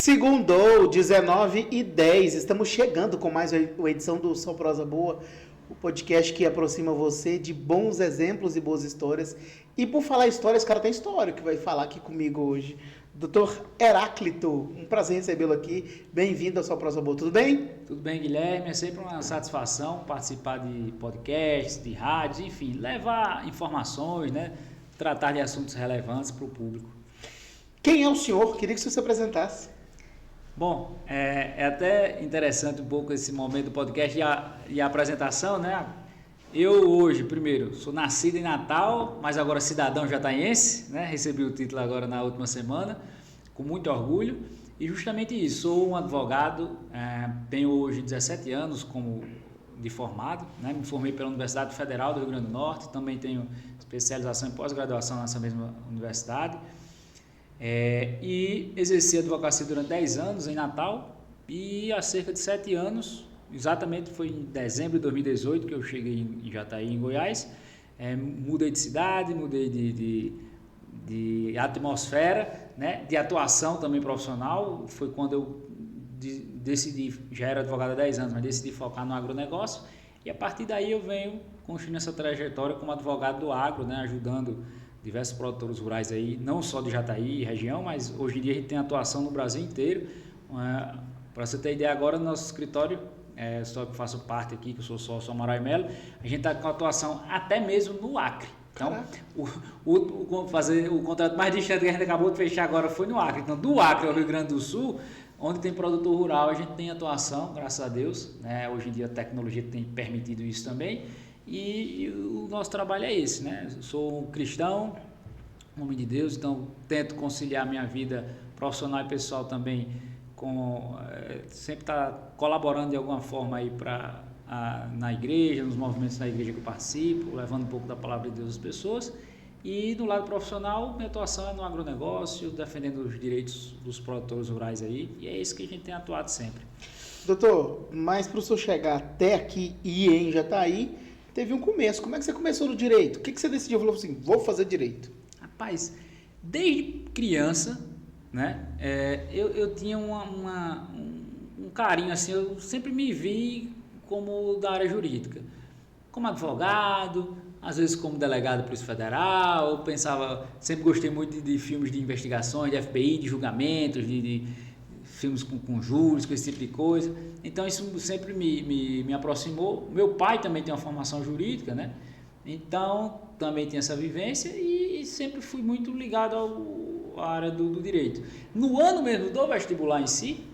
Segundou, 19h10. Estamos chegando com mais uma edição do Só Prosa Boa, o podcast que aproxima você de bons exemplos e boas histórias. E por falar histórias, cara, tem história que vai falar aqui comigo hoje. Dr. Heráclito, um prazer recebê-lo aqui. Bem-vindo ao Só Prosa Boa, tudo bem? Tudo bem, Guilherme. É sempre uma satisfação participar de podcasts, de rádios, enfim, levar informações, né? Tratar de assuntos relevantes para o público. Quem é o senhor? Queria que você se apresentasse. Bom, é até interessante um pouco esse momento do podcast e a apresentação, né? Eu hoje, primeiro, sou nascido em Natal, mas agora cidadão jataiense, né? Recebi o título agora na última semana, com muito orgulho. E justamente isso, sou um advogado, tenho hoje 17 anos de formado, né? Me formei pela Universidade Federal do Rio Grande do Norte, também tenho especialização em pós-graduação nessa mesma universidade. E exerci a advocacia durante 10 anos em Natal e há cerca de 7 anos, exatamente foi em dezembro de 2018 que eu cheguei em Jataí, em Goiás, mudei de cidade, mudei de atmosfera, né, de atuação também profissional. Foi quando eu decidi, já era advogado há 10 anos, mas decidi focar no agronegócio, e a partir daí eu venho construindo essa trajetória como advogado do agro, né, ajudando diversos produtores rurais aí, não só de Jataí e região, mas hoje em dia a gente tem atuação no Brasil inteiro. Para você ter ideia, agora no nosso escritório, só que faço parte aqui, que eu sou sócio Amaral e Melo, a gente está com atuação até mesmo no Acre. Então, fazer o contrato mais distante que a gente acabou de fechar agora foi no Acre. Então, do Acre ao Rio Grande do Sul, onde tem produtor rural, a gente tem atuação, graças a Deus, né? Hoje em dia a tecnologia tem permitido isso também. E o nosso trabalho é esse, né? Eu sou um cristão, um homem de Deus, então tento conciliar minha vida profissional e pessoal também sempre estar colaborando de alguma forma aí na igreja, nos movimentos da igreja que eu participo, levando um pouco da palavra de Deus às pessoas. E do lado profissional, minha atuação é no agronegócio, defendendo os direitos dos produtores rurais aí, e é isso que a gente tem atuado sempre. Doutor, mas para o senhor chegar até aqui e em Jataí, teve um começo. Como é que você começou no direito? O que você decidiu? Falou assim, vou fazer direito. Rapaz, desde criança, né, eu tinha um carinho, assim, eu sempre me vi como da área jurídica. Como advogado, às vezes como delegado da Polícia Federal, eu pensava, sempre gostei muito de filmes de investigações, de FBI, de julgamentos, de filmes com júris, com esse tipo de coisa. Então isso sempre me aproximou. Meu pai também tem uma formação jurídica, né? Então também tem essa vivência e sempre fui muito ligado à área do direito. No ano mesmo do vestibular em si,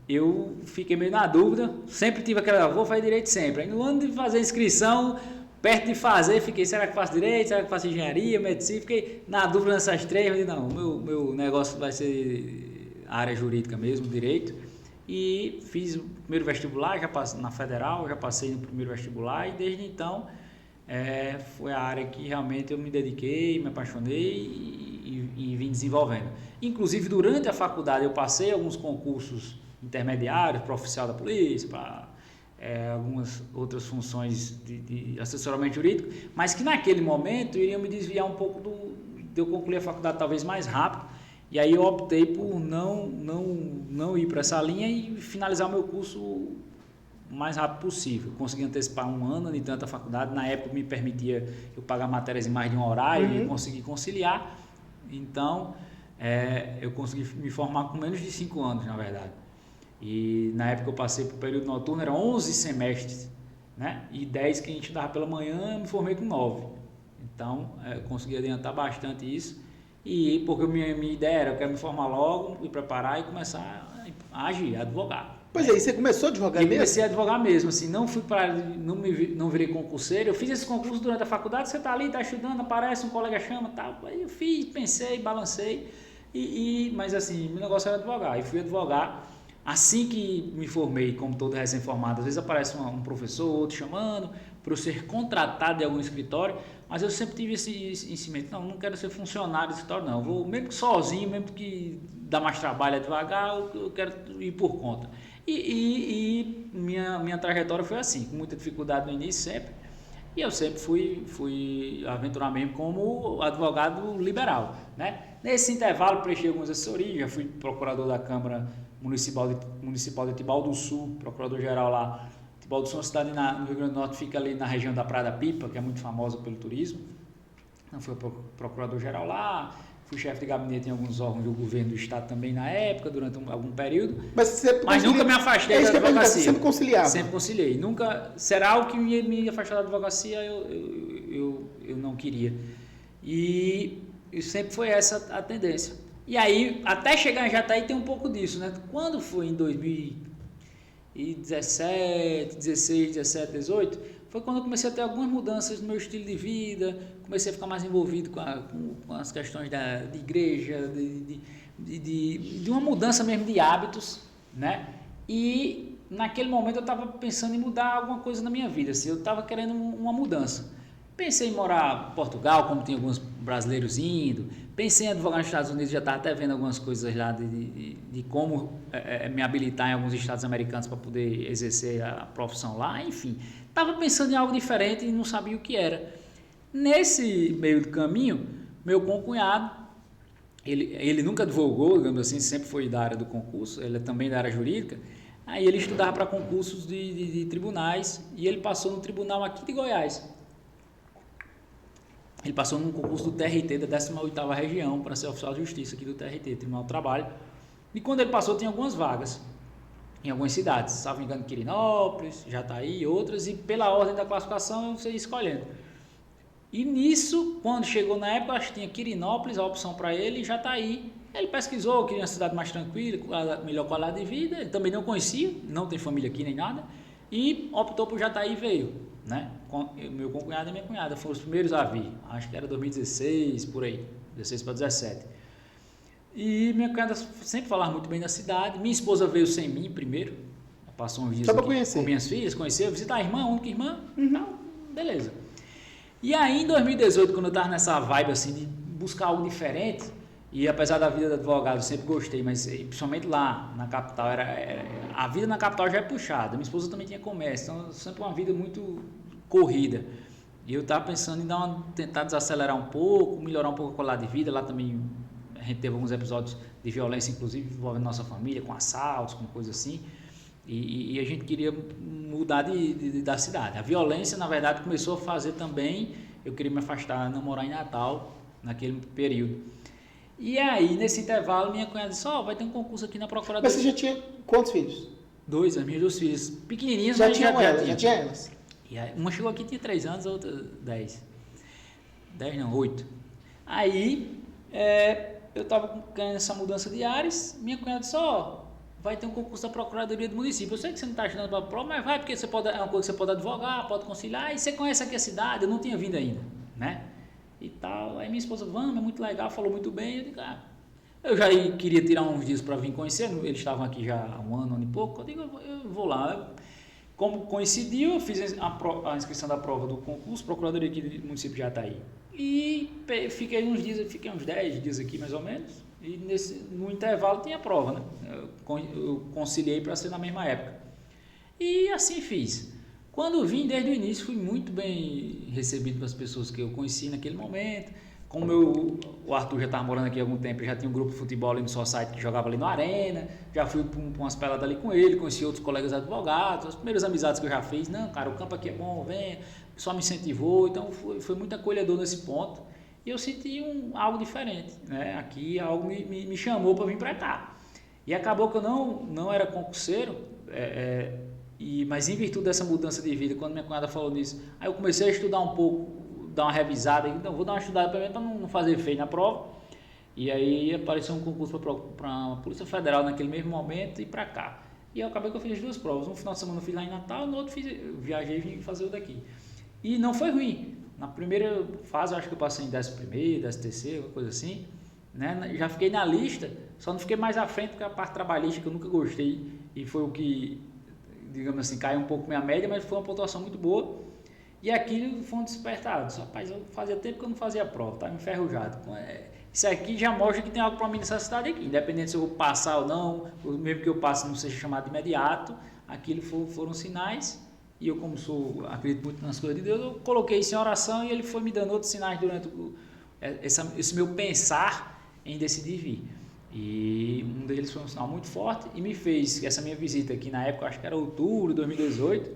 eu fiquei meio na dúvida, sempre tive aquela, vou fazer direito sempre. Aí no ano de fazer a inscrição, perto de fazer, fiquei, será que faço direito, será que faço engenharia, medicina? Fiquei na dúvida nessas três, mas não, meu negócio vai ser a área jurídica mesmo, direito. E fiz o primeiro vestibular, já passei na Federal, já passei no primeiro vestibular, e desde então foi a área que realmente eu me dediquei, me apaixonei e vim desenvolvendo. Inclusive durante a faculdade eu passei alguns concursos intermediários para oficial da polícia, para algumas outras funções de assessoramento jurídico, mas que naquele momento iriam me desviar um pouco de eu concluir a faculdade talvez mais rápido. E aí eu optei por não ir para essa linha e finalizar o meu curso o mais rápido possível. Consegui antecipar um ano de tanta faculdade. Na época me permitia eu pagar matérias em mais de um horário e consegui conciliar. Então, eu consegui me formar com menos de 5 anos, na verdade. E na época eu passei para o período noturno, eram 11 semestres, né? E 10 que a gente dava pela manhã, eu me formei com 9. Então, eu consegui adiantar bastante isso. E porque minha ideia era, eu quero me formar logo, me preparar e começar a agir, a advogar. Pois é, e você começou a advogar mesmo? Comecei a advogar mesmo, assim, não virei concurseiro. Eu fiz esse concurso durante a faculdade, você está ali, está estudando, aparece, um colega chama, tal. Aí eu fiz, pensei, balancei, mas assim, meu negócio era advogar. E fui advogar. Assim que me formei, como todo recém-formado, às vezes aparece um professor, outro chamando para eu ser contratado de algum escritório, mas eu sempre tive esse mente, não quero ser funcionário de escritório, não, vou mesmo que sozinho, mesmo que dá mais trabalho devagar, eu quero ir por conta. E minha trajetória foi assim, com muita dificuldade no início sempre, E eu sempre fui aventurar mesmo como advogado liberal, né? Nesse intervalo, prestei algumas assessorias, já fui procurador da Câmara Municipal de Tibau do Sul, procurador-geral lá. Tibau do Sul é uma cidade no Rio Grande do Norte, fica ali na região da Praia da Pipa, que é muito famosa pelo turismo. Então, fui procurador-geral lá, fui chefe de gabinete em alguns órgãos do governo do estado também na época, durante algum período. Mas nunca me afastei da advocacia. Sempre conciliava. Sempre conciliei. Nunca, será algo que ia me afastar da advocacia, eu não queria. E sempre foi essa a tendência. E aí, até chegar em Jataí tem um pouco disso, né? Quando foi em 2017, 16, 17, 18, foi quando eu comecei a ter algumas mudanças no meu estilo de vida, comecei a ficar mais envolvido com as questões de igreja, de uma mudança mesmo de hábitos, né? E naquele momento eu estava pensando em mudar alguma coisa na minha vida, assim, eu estava querendo uma mudança. Pensei em morar em Portugal, como tem alguns brasileiros indo, pensei em advogar nos Estados Unidos, já estava até vendo algumas coisas lá de como me habilitar em alguns estados americanos para poder exercer a profissão lá, enfim. Estava pensando em algo diferente e não sabia o que era. Nesse meio do caminho, meu concunhado, ele nunca advogou, digamos assim, sempre foi da área do concurso, ele é também da área jurídica, aí ele estudava para concursos de tribunais e ele passou no tribunal aqui de Goiás. Ele passou num concurso do TRT, da 18ª região, para ser oficial de justiça aqui do TRT, Tribunal do Trabalho. E quando ele passou, tinha algumas vagas em algumas cidades, se não me engano, Quirinópolis, Jataí, outras, e pela ordem da classificação eu ia escolhendo. E nisso, quando chegou na época, acho que tinha Quirinópolis, a opção para ele, e Jataí. Ele pesquisou, queria uma cidade mais tranquila, com melhor qualidade de vida, ele também não conhecia, não tem família aqui nem nada, e optou por Jataí e veio. Né? Meu concunhado e minha cunhada foram os primeiros a vir, acho que era 2016, por aí, 16 para 17. E minha cunhada sempre falava muito bem da cidade. Minha esposa veio sem mim primeiro, passou uns dias só aqui com minhas filhas, conheceu, visitar a irmã, a única irmã, então, beleza. E aí em 2018, quando eu estava nessa vibe assim de buscar algo diferente, e apesar da vida de advogado eu sempre gostei, mas principalmente lá na capital, a vida na capital já é puxada. Minha esposa também tinha comércio, então sempre uma vida muito corrida. E eu estava pensando em tentar desacelerar um pouco, melhorar um pouco a qualidade de vida. Lá também a gente teve alguns episódios de violência, inclusive envolvendo nossa família, com assaltos, com coisas assim. E a gente queria mudar da cidade. A violência, na verdade, começou a fazer também, eu queria me afastar, não morar em Natal naquele período. E aí, nesse intervalo, minha cunhada disse, vai ter um concurso aqui na Procuradoria. Mas você já tinha quantos filhos? As minhas duas filhas. Pequenininhas, já tinha elas? E aí, uma chegou aqui, tinha 3 anos, a outra 10. 10 não, 8. Aí, eu estava ganhando essa mudança de ares, minha cunhada disse, vai ter um concurso da Procuradoria do município. Eu sei que você não está estudando para a prova, mas vai, porque é uma coisa que você pode advogar, pode conciliar, e você conhece aqui a cidade, eu não tinha vindo ainda, né? E tal, aí minha esposa, vamos, é muito legal, falou muito bem, eu digo, eu já queria tirar uns dias para vir conhecer, eles estavam aqui já há um ano e pouco, eu digo, eu vou lá. Como coincidiu, eu fiz a inscrição da prova do concurso, Procuradoria aqui do município de Jataí, e fiquei uns 10 dias aqui mais ou menos, e no intervalo tinha a prova, né? Eu conciliei para ser na mesma época, e assim fiz. Quando vim, desde o início, fui muito bem recebido pelas pessoas que eu conheci naquele momento. Como o Arthur já estava morando aqui há algum tempo, já tinha um grupo de futebol ali no Society que jogava ali no Arena, já fui para umas peladas ali com ele, conheci outros colegas advogados, as primeiras amizades que eu já fiz, não, cara, o campo aqui é bom, vem, o pessoal me incentivou, então foi muito acolhedor nesse ponto. E eu senti algo diferente, né? Aqui algo me chamou para vir para cá. E acabou que eu não era concurseiro, mas em virtude dessa mudança de vida, quando minha cunhada falou nisso, aí eu comecei a estudar um pouco, dar uma revisada, então vou dar uma estudada para não fazer feio na prova, e aí apareceu um concurso para a Polícia Federal naquele mesmo momento e para cá. E eu acabei que eu fiz as duas provas, um final de semana eu fiz lá em Natal, no outro eu viajei e vim fazer o daqui. E não foi ruim, na primeira fase eu acho que eu passei em 11º, 13º, alguma coisa assim, né? Já fiquei na lista, só não fiquei mais à frente porque a parte trabalhista que eu nunca gostei, e foi o que, digamos assim, caiu um pouco minha média, mas foi uma pontuação muito boa. E aquilo foi um despertado. Rapaz, eu fazia tempo que eu não fazia prova, estava enferrujado. Isso aqui já mostra que tem algo para mim nessa cidade aqui. Independente se eu vou passar ou não, mesmo que eu passe não seja chamado de imediato, aquilo foram sinais e eu, como acredito muito nas coisas de Deus, eu coloquei isso em oração e ele foi me dando outros sinais durante esse meu pensar em decidir vir. E um deles foi um sinal muito forte e me fez essa minha visita aqui na época, acho que era outubro de 2018.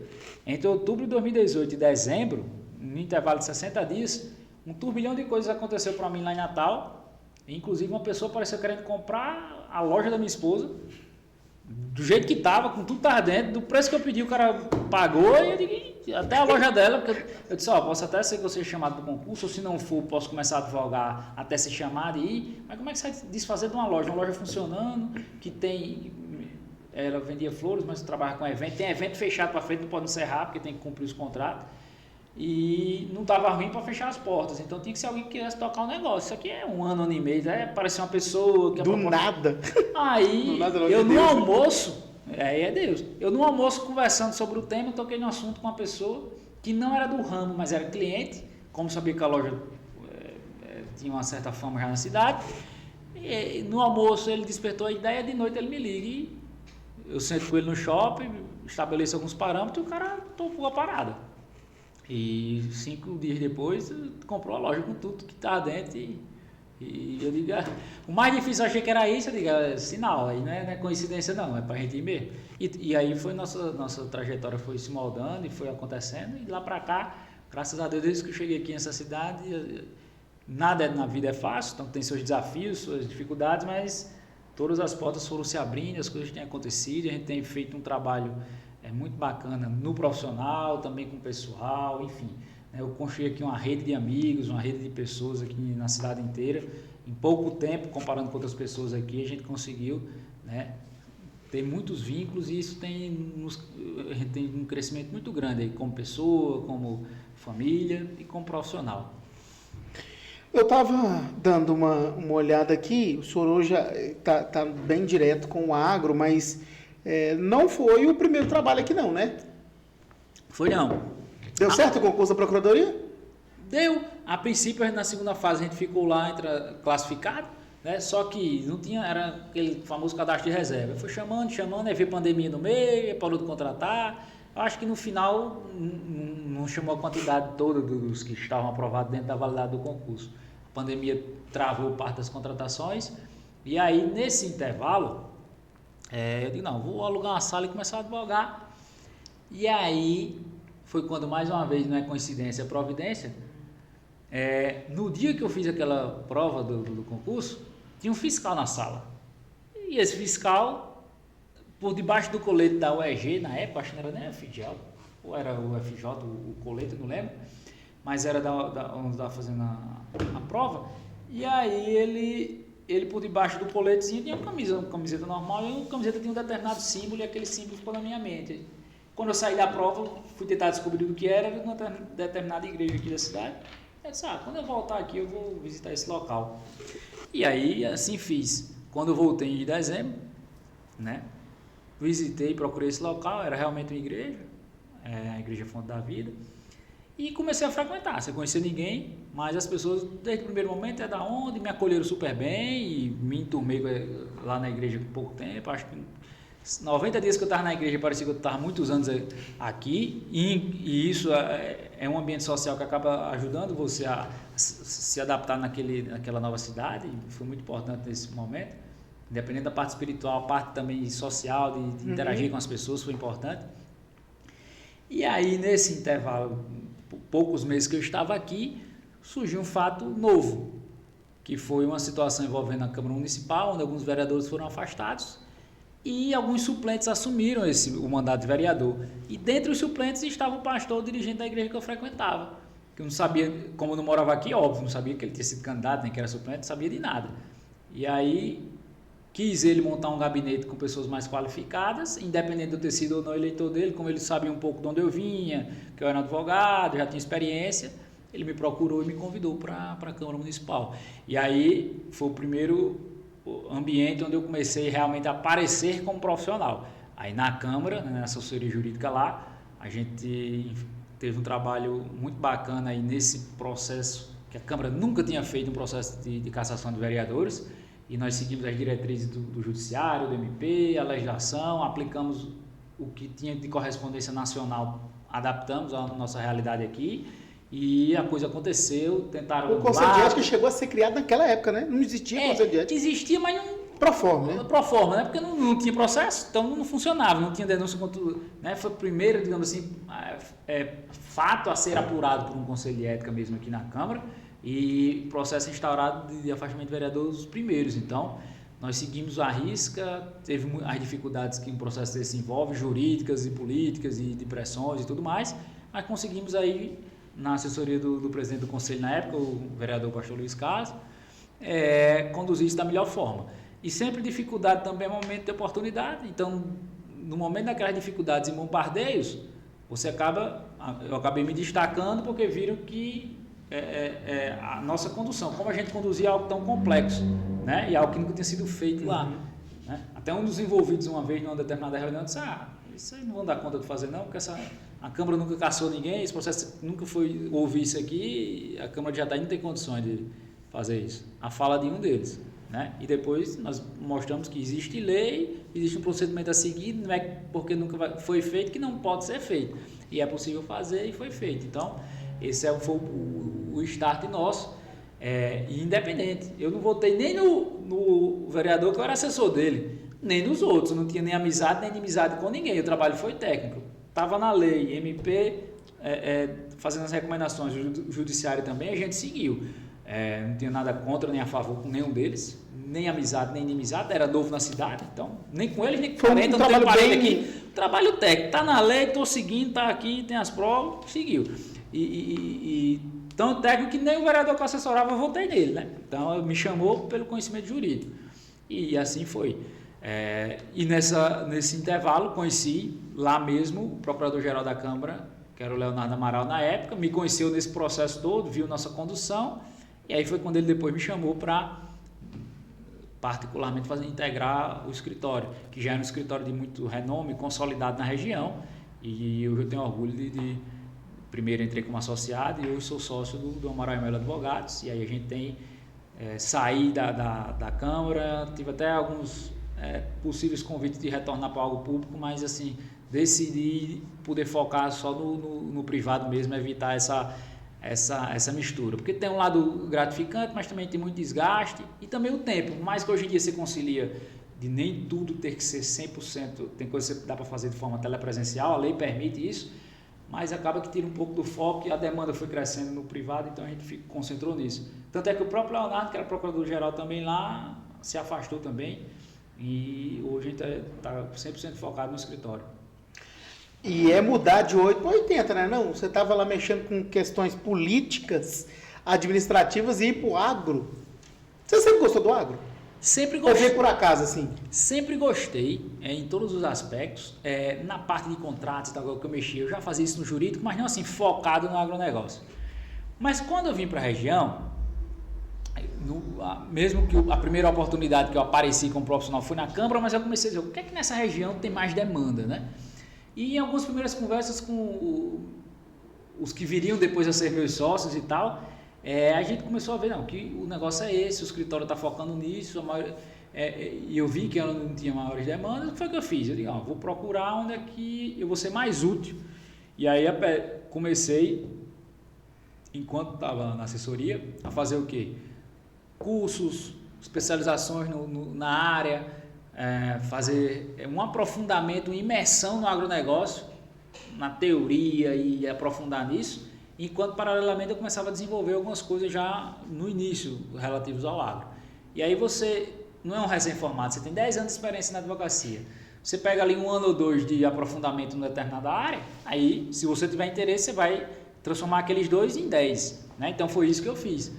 Entre outubro de 2018 e dezembro, no intervalo de 60 dias, um turbilhão de coisas aconteceu para mim lá em Natal. Inclusive uma pessoa apareceu querendo comprar a loja da minha esposa, do jeito que estava, com tudo estava dentro, do preço que eu pedi, o cara pagou e eu digo, até a loja dela, porque eu disse, posso até ser que eu seja chamado do concurso, ou se não for, posso começar a advogar até ser chamado e ir, mas como é que você vai desfazer de uma loja funcionando, que tem, ela vendia flores, mas trabalha com evento, tem evento fechado para frente, não pode encerrar, porque tem que cumprir os contratos, e não estava ruim para fechar as portas, então tinha que ser alguém que quisesse tocar o negócio. Isso aqui é um ano e meio, parece uma pessoa que do nada. Aí do nada, eu no almoço, aí é Deus, eu no almoço conversando sobre o tema, toquei no assunto com uma pessoa que não era do ramo, mas era cliente, como sabia que a loja tinha uma certa fama já na cidade, e no almoço ele despertou a ideia, de noite ele me liga e eu sento com ele no shopping, estabeleço alguns parâmetros e o cara topou a parada. E 5 dias depois comprou a loja com tudo que está dentro e eu digo, o mais difícil eu achei que era isso, eu digo, sinal, aí não é coincidência não, é para a gente ir mesmo. E aí foi nossa trajetória foi se moldando e foi acontecendo e lá para cá, graças a Deus, desde que eu cheguei aqui nessa cidade, nada na vida é fácil, então tem seus desafios, suas dificuldades, mas todas as portas foram se abrindo, as coisas têm acontecido, a gente tem feito um trabalho muito bacana no profissional, também com o pessoal, enfim. Eu construí aqui uma rede de amigos, uma rede de pessoas aqui na cidade inteira. Em pouco tempo, comparando com outras pessoas aqui, a gente conseguiu, ter muitos vínculos e isso a gente tem um crescimento muito grande aí, como pessoa, como família e como profissional. Eu estava dando uma olhada aqui, o senhor hoje está bem direto com o agro, mas não foi o primeiro trabalho aqui não, né? Foi não. Deu certo o concurso da Procuradoria? Deu. A princípio, na segunda fase, a gente ficou lá classificado, né? Só que não tinha, era aquele famoso cadastro de reserva. Foi chamando, aí veio pandemia no meio, parou de contratar. Eu acho que no final não chamou a quantidade toda dos que estavam aprovados dentro da validade do concurso. A pandemia travou parte das contratações e aí, nesse intervalo, eu digo, não, vou alugar uma sala e começar a advogar. E aí, foi quando, mais uma vez, não é coincidência, é providência, no dia que eu fiz aquela prova do concurso, tinha um fiscal na sala. E esse fiscal, por debaixo do colete da UEG, na época, acho que não era nem a FGL, ou era o FJ, o colete, não lembro, mas era onde estava fazendo a prova, e aí ele por debaixo do coletezinho tinha uma camiseta normal, e a camiseta tinha um determinado símbolo, e aquele símbolo ficou na minha mente. Quando eu saí da prova, fui tentar descobrir o que era uma determinada igreja aqui da cidade. Eu disse, quando eu voltar aqui, eu vou visitar esse local. E aí, assim fiz. Quando eu voltei em dezembro, visitei, procurei esse local, era realmente uma igreja, a Igreja Fonte da Vida, e comecei a frequentar, sem conhecer ninguém, mas as pessoas, desde o primeiro momento, da onde, me acolheram super bem, e me enturmei lá na igreja por pouco tempo, acho que 90 dias que eu estava na igreja, parecia que eu estava muitos anos aqui, e isso é um ambiente social que acaba ajudando você a se adaptar naquela nova cidade, e foi muito importante nesse momento, independente da parte espiritual, a parte também social, de interagir com as pessoas, foi importante. E aí, nesse intervalo, poucos meses que eu estava aqui, surgiu um fato novo, que foi uma situação envolvendo a Câmara Municipal, onde alguns vereadores foram afastados, e alguns suplentes assumiram o mandato de vereador. E dentre os suplentes estava o pastor, o dirigente da igreja que eu frequentava. Que eu não sabia, como eu não morava aqui, óbvio, não sabia que ele tinha sido candidato, nem que era suplente, não sabia de nada. E aí, quis ele montar um gabinete com pessoas mais qualificadas, independente de eu ter sido ou não eleitor dele, como ele sabia um pouco de onde eu vinha, que eu era advogado, já tinha experiência, ele me procurou e me convidou para a Câmara Municipal. E aí, foi o primeiro ambiente onde eu comecei realmente a aparecer como profissional. Aí na Câmara, na assessoria jurídica lá, a gente teve um trabalho muito bacana aí nesse processo, que a Câmara nunca tinha feito um processo de cassação de vereadores, e nós seguimos as diretrizes do Judiciário, do MP, a legislação, aplicamos o que tinha de correspondência nacional adaptamos a nossa realidade aqui e a coisa aconteceu, tentaram... O Conselho de Ética chegou a ser criado naquela época, né? Não existia Conselho de Ética. Existia, mas não... Pro forma, né? Pro forma, né? Porque não tinha processo, então não funcionava, não tinha denúncia contra... Né? Foi o primeiro, digamos assim, fato a ser apurado por um Conselho de Ética mesmo aqui na Câmara e processo instaurado de afastamento de vereador os primeiros. Então, nós seguimos à risca, teve as dificuldades que um processo desse envolve, jurídicas e políticas e de pressões e tudo mais, mas conseguimos aí, na assessoria do presidente do Conselho na época, o vereador pastor Luiz Carlos, conduzir isso da melhor forma. E sempre dificuldade também é momento de oportunidade. Então, no momento daquelas dificuldades e bombardeios, eu acabei me destacando porque viram que a nossa condução, como a gente conduzia algo tão complexo, né? E algo que nunca tinha sido feito lá. Né? Até um dos envolvidos uma vez numa determinada reunião disse, isso aí não vão dar conta de fazer não, porque a Câmara nunca caçou ninguém, esse processo nunca foi ouvir isso aqui, a Câmara de Jataí não tem condições de fazer isso. A fala de um deles. Né? E depois nós mostramos que existe lei, existe um procedimento a seguir, não é porque nunca foi feito que não pode ser feito. E é possível fazer e foi feito. Então, esse foi o start nosso, independente. Eu não votei nem no vereador que eu era assessor dele, nem nos outros. Não tinha nem amizade, nem inimizade com ninguém. O trabalho foi técnico. Estava na lei, MP, fazendo as recomendações, o judiciário também, a gente seguiu. Não tinha nada contra nem a favor com nenhum deles, nem amizade, nem inimizade, era novo na cidade, então nem com eles, nem com 40, não tenho 40 aqui. Trabalho técnico, está na lei, estou seguindo, está aqui, tem as provas, seguiu. E tão técnico que nem o vereador que eu assessorava, eu votei nele, né? Então me chamou pelo conhecimento jurídico. E assim foi. E nesse intervalo conheci lá mesmo o Procurador-Geral da Câmara, que era o Leonardo Amaral na época, me conheceu nesse processo todo, viu nossa condução. E aí foi quando ele depois me chamou para, particularmente, integrar o escritório, que já era um escritório de muito renome, consolidado na região. E eu tenho orgulho de primeiro entrei como associado e hoje sou sócio do Amaral e Melo Advogados. E aí a gente tem saí da Câmara, tive até alguns possíveis convites de retornar para algo público, mas assim, decidi poder focar só no privado mesmo, evitar essa mistura, porque tem um lado gratificante, mas também tem muito desgaste e também o tempo, por mais que hoje em dia você concilia de nem tudo ter que ser 100%, tem coisa que dá para fazer de forma telepresencial, a lei permite isso, mas acaba que tira um pouco do foco e a demanda foi crescendo no privado, então a gente concentrou nisso. Tanto é que o próprio Leonardo, que era procurador-geral também lá, se afastou também e hoje a gente está 100% focado no escritório. E mudar de 8 para 80, né? Não, você estava lá mexendo com questões políticas, administrativas e ir para o agro. Você sempre gostou do agro? Sempre gostei. Ou veio por acaso, assim? Sempre gostei, em todos os aspectos. Na parte de contratos, que eu mexia, eu já fazia isso no jurídico, mas não assim, focado no agronegócio. Mas quando eu vim para a região, mesmo que a primeira oportunidade que eu apareci como profissional foi na Câmara, mas eu comecei a dizer, o que é que nessa região tem mais demanda, né? E em algumas primeiras conversas com os que viriam depois a ser meus sócios e tal, a gente começou a ver, não, que o negócio é esse, o escritório está focando nisso, e eu vi que eu não tinha maiores demandas, o que foi que eu fiz? Eu digo, vou procurar onde é que eu vou ser mais útil. E aí comecei, enquanto estava na assessoria, a fazer o quê? Cursos, especializações na área, fazer um aprofundamento, uma imersão no agronegócio, na teoria e aprofundar nisso, enquanto paralelamente eu começava a desenvolver algumas coisas já no início relativos ao agro. E aí você não é um recém-formado, você tem 10 anos de experiência na advocacia, você pega ali 1 ano ou 2 de aprofundamento em determinada área, aí se você tiver interesse você vai transformar aqueles 2 em 10, né? Então foi isso que eu fiz,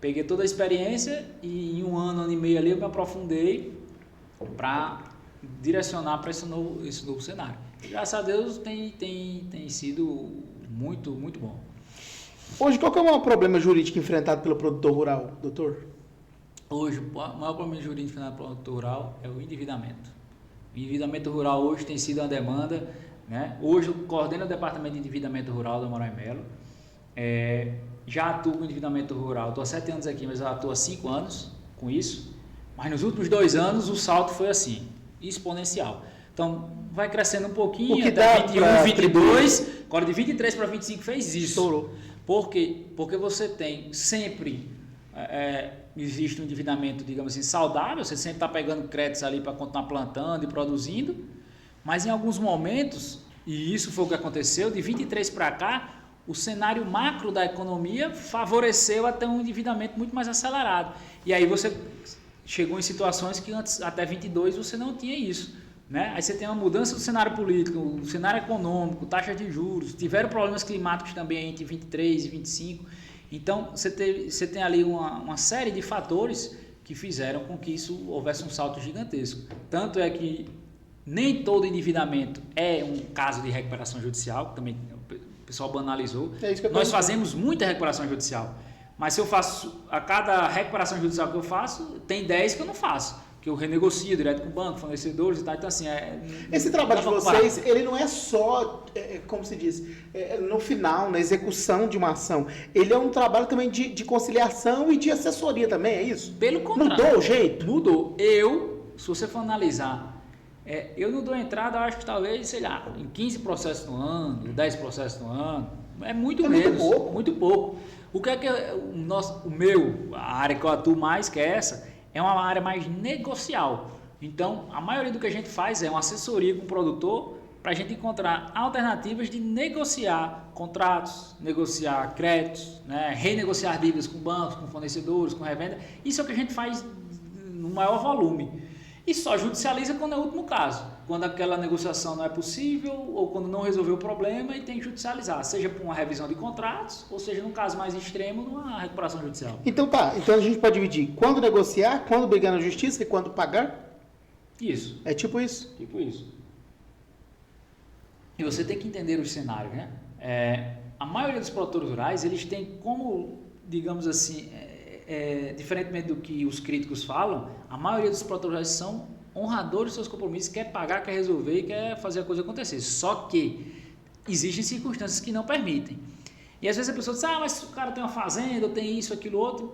peguei toda a experiência e em 1 ano e meio ali eu me aprofundei para direcionar para esse novo cenário. E, graças a Deus tem sido muito, muito bom. Hoje, qual que é o maior problema jurídico enfrentado pelo produtor rural, doutor? Hoje, o maior problema jurídico enfrentado pelo produtor rural é o endividamento. O endividamento rural hoje tem sido uma demanda, né? Hoje eu coordeno o departamento de endividamento rural do Amaral e Melo. Já atuo com endividamento rural, estou há 7 anos aqui, mas eu atuo há 5 anos com isso. Mas nos últimos 2 anos o salto foi assim, exponencial. Então, vai crescendo um pouquinho, O que até dá 21, pra 22, agora de 23 para 25 fez isso. Estourou. Por quê? Porque você tem sempre, existe um endividamento, digamos assim, saudável, você sempre está pegando créditos ali para continuar plantando e produzindo, mas em alguns momentos, e isso foi o que aconteceu, de 23 para cá, o cenário macro da economia favoreceu até um endividamento muito mais acelerado. E aí você chegou em situações que antes, até 22, você não tinha isso. Né? Aí você tem uma mudança do cenário político, o cenário econômico, taxa de juros, tiveram problemas climáticos também entre 23 e 25. Então, você tem ali uma série de fatores que fizeram com que isso houvesse um salto gigantesco. Tanto é que nem todo endividamento é um caso de recuperação judicial, também o pessoal banalizou. Nós fazemos muita recuperação judicial, mas se eu faço, a cada recuperação judicial que eu faço, tem 10 que eu não faço, que eu renegocio direto com o banco, fornecedores e tal. Então, assim, esse trabalho de vocês, ele não é só, como se diz, no final, na execução de uma ação. Ele é um trabalho também de conciliação e de assessoria também, é isso? Pelo contrário. Mudou o jeito? Mudou. Se você for analisar, eu não dou entrada, eu acho que talvez, sei lá, em 15 processos no ano, 10 processos no ano. É muito menos. Muito pouco. O que é que a área que eu atuo mais, que é essa, é uma área mais negocial. Então, a maioria do que a gente faz é uma assessoria com o produtor para a gente encontrar alternativas de negociar contratos, negociar créditos, né, renegociar dívidas com bancos, com fornecedores, com revenda. Isso é o que a gente faz no maior volume. E só judicializa quando é o último caso. Quando aquela negociação não é possível ou quando não resolveu o problema e tem que judicializar. Seja por uma revisão de contratos ou seja, num caso mais extremo, numa recuperação judicial. Então então a gente pode dividir quando negociar, quando brigar na justiça e quando pagar? Isso. É tipo isso? Tipo isso. E você tem que entender os cenários, né? A maioria dos produtores rurais, eles têm como, digamos assim, diferentemente do que os críticos falam, a maioria dos produtores rurais são honradores dos seus compromissos, quer pagar, quer resolver e quer fazer a coisa acontecer. Só que existem circunstâncias que não permitem. E às vezes a pessoa diz, mas o cara tem uma fazenda, tem isso, aquilo, outro,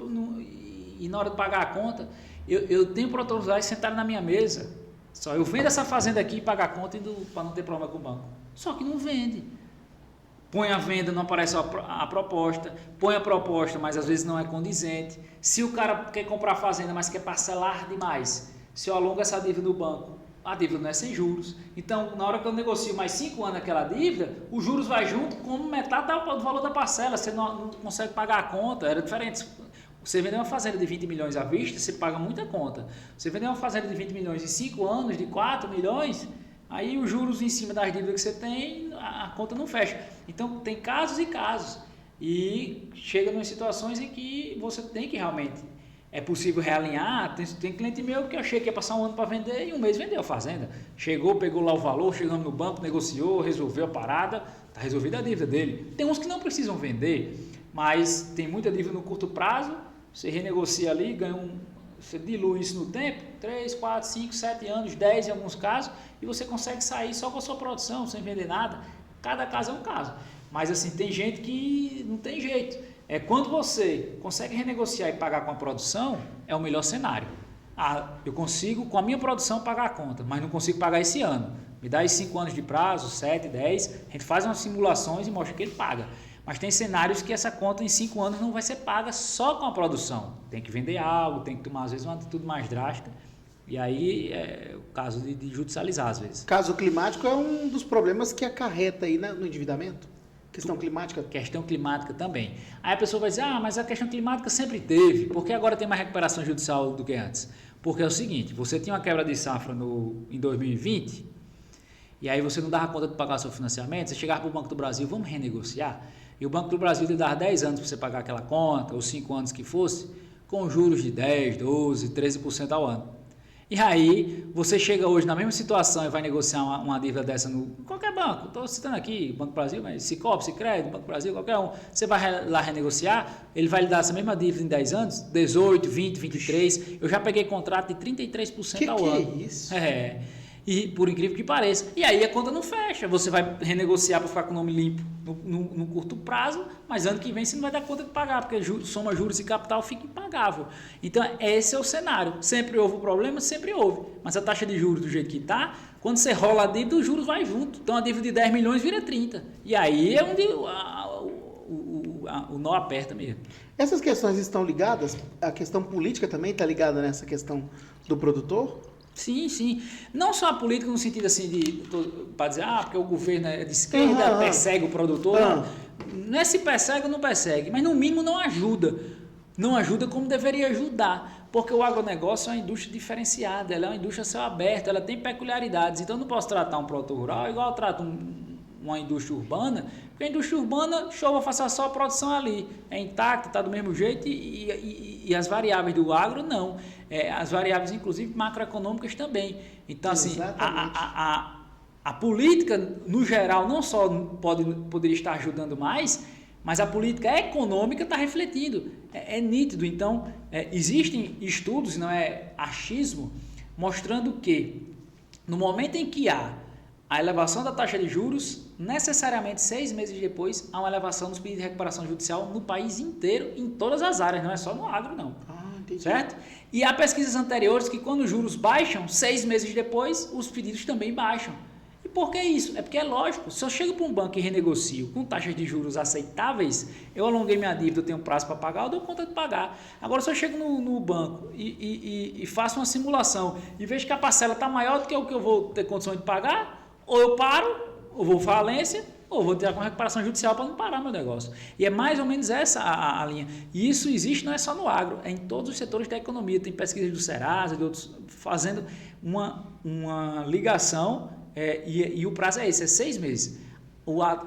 e na hora de pagar a conta, eu tenho produtores rurais sentados na minha mesa, só eu vendo essa fazenda aqui e pagar a conta para não ter problema com o banco. Só que não vende. Põe a venda, não aparece a proposta, põe a proposta, mas às vezes não é condizente. Se o cara quer comprar a fazenda, mas quer parcelar demais, se eu alongo essa dívida do banco, a dívida não é sem juros. Então, na hora que eu negocio mais 5 anos aquela dívida, os juros vai junto com metade do valor da parcela, você não consegue pagar a conta, era diferente. Você vender uma fazenda de 20 milhões à vista, você paga muita conta. Você vender uma fazenda de 20 milhões em 5 anos, de 4 milhões, aí os juros em cima das dívidas que você tem, a conta não fecha. Então, tem casos e casos. E chega em situações em que você tem que realmente, é possível realinhar. Tem cliente meu que eu achei que ia passar um ano para vender e um mês vendeu a fazenda. Chegou, pegou lá o valor, chegamos no banco, negociou, resolveu a parada, está resolvida a dívida dele. Tem uns que não precisam vender, mas tem muita dívida no curto prazo, você renegocia ali, você dilui isso no tempo, 3, 4, 5, 7 anos, 10 em alguns casos, e você consegue sair só com a sua produção, sem vender nada. Cada caso é um caso. Mas assim, tem gente que não tem jeito. Quando você consegue renegociar e pagar com a produção, é o melhor cenário. Eu consigo com a minha produção pagar a conta, mas não consigo pagar esse ano. Me dá aí 5 anos de prazo, 7, 10, a gente faz umas simulações e mostra que ele paga. Mas tem cenários que essa conta em 5 anos não vai ser paga só com a produção. Tem que vender algo, tem que tomar às vezes uma atitude mais drástica. E aí é o caso de judicializar às vezes. Caso climático é um dos problemas que acarreta aí no endividamento? Questão climática? Questão climática também. Aí a pessoa vai dizer, mas a questão climática sempre teve, por que agora tem mais recuperação judicial do que antes? Porque é o seguinte, você tinha uma quebra de safra em 2020, e aí você não dava conta de pagar seu financiamento, você chegava para o Banco do Brasil, vamos renegociar, e o Banco do Brasil lhe dava 10 anos para você pagar aquela conta, ou 5 anos que fosse, com juros de 10, 12, 13% ao ano. E aí, você chega hoje na mesma situação e vai negociar uma dívida dessa no qualquer banco, estou citando aqui, Banco do Brasil, mas Sicoob, Sicredi, Banco do Brasil, qualquer um, você vai lá renegociar, ele vai lhe dar essa mesma dívida em 10 anos, 18, 20, 23, eu já peguei contrato de 33% ao ano. Que é isso? E por incrível que pareça. E aí a conta não fecha. Você vai renegociar para ficar com o nome limpo no curto prazo, mas ano que vem você não vai dar conta de pagar, porque soma juros e capital fica impagável. Então esse é o cenário. Sempre houve o problema, sempre houve. Mas a taxa de juros do jeito que está, quando você rola a dívida, os juros vai junto. Então a dívida de 10 milhões vira 30. E aí é onde o nó aperta mesmo. Essas questões estão ligadas? A questão política também está ligada nessa questão do produtor? Sim, sim. Não só a política no sentido assim para dizer, porque o governo é de esquerda, persegue o produtor. Não é se persegue ou não persegue, mas no mínimo não ajuda. Não ajuda como deveria ajudar, porque o agronegócio é uma indústria diferenciada, ela é uma indústria a céu aberto, ela tem peculiaridades. Então eu não posso tratar um produtor rural igual eu trato uma indústria urbana, porque a indústria urbana, vou fazer só a produção ali, é intacta, está do mesmo jeito e as variáveis do agro não. As variáveis, inclusive, macroeconômicas também. Então, assim, a política, no geral, não só poderia estar ajudando mais, mas a política econômica está refletindo. É nítido. Então, existem estudos, não é achismo, mostrando que no momento em que há a elevação da taxa de juros, necessariamente 6 meses depois, há uma elevação dos pedidos de recuperação judicial no país inteiro, em todas as áreas, não é só no agro, não. Certo? E há pesquisas anteriores que quando os juros baixam, 6 meses depois, os pedidos também baixam. E por que isso? É porque é lógico, se eu chego para um banco e renegocio com taxas de juros aceitáveis, eu alonguei minha dívida, eu tenho prazo para pagar, eu dou conta de pagar. Agora, se eu chego no banco e faço uma simulação e vejo que a parcela está maior do que o que eu vou ter condição de pagar, ou eu paro, ou vou falência, ou vou ter uma recuperação judicial para não parar meu negócio. E é mais ou menos essa a linha. E isso existe não é só no agro, é em todos os setores da economia. Tem pesquisas do Serasa, de outros, fazendo uma ligação, e o prazo é esse, é 6 meses.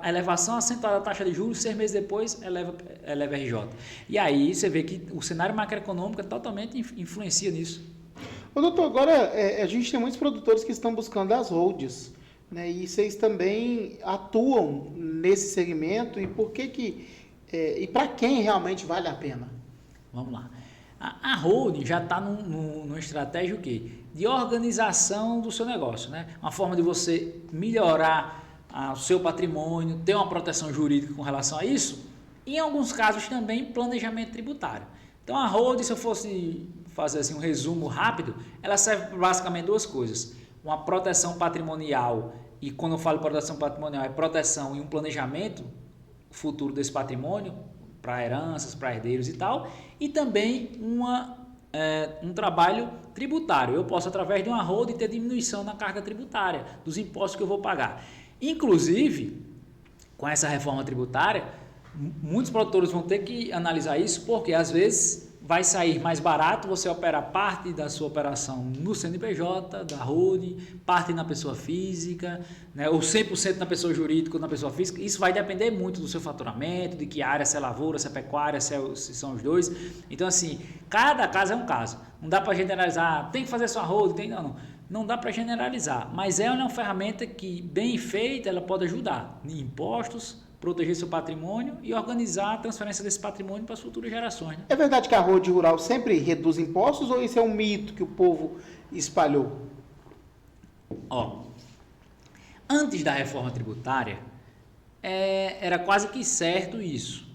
A elevação acentuada da taxa de juros, 6 meses depois, eleva RJ. E aí você vê que o cenário macroeconômico totalmente influencia nisso. Ô, doutor, agora a gente tem muitos produtores que estão buscando as holds, né? E vocês também atuam nesse segmento, e por que e para quem realmente vale a pena? Vamos lá. A holding já está numa estratégia o quê? De organização do seu negócio, né? Uma forma de você melhorar o seu patrimônio, ter uma proteção jurídica com relação a isso, e em alguns casos também planejamento tributário. Então a holding, se eu fosse fazer assim um resumo rápido, ela serve basicamente duas coisas: uma proteção patrimonial, e quando eu falo proteção patrimonial é proteção e um planejamento futuro desse patrimônio para heranças, para herdeiros e tal, e também um trabalho tributário. Eu posso, através de uma holding, ter diminuição na carga tributária, dos impostos que eu vou pagar. Inclusive, com essa reforma tributária, muitos produtores vão ter que analisar isso, porque às vezes vai sair mais barato você operar parte da sua operação no CNPJ, da holding, parte na pessoa física, né, ou 100% na pessoa jurídica ou na pessoa física. Isso vai depender muito do seu faturamento, de que área, se é lavoura, se é pecuária, se são os dois. Então, assim, cada caso é um caso. Não dá para generalizar, tem que fazer sua holding, não dá para generalizar. Mas é uma ferramenta que, bem feita, ela pode ajudar em impostos, proteger seu patrimônio e organizar a transferência desse patrimônio para as futuras gerações. Né? É verdade que a holding rural sempre reduz impostos, ou isso é um mito que o povo espalhou? Antes da reforma tributária, era quase que certo isso,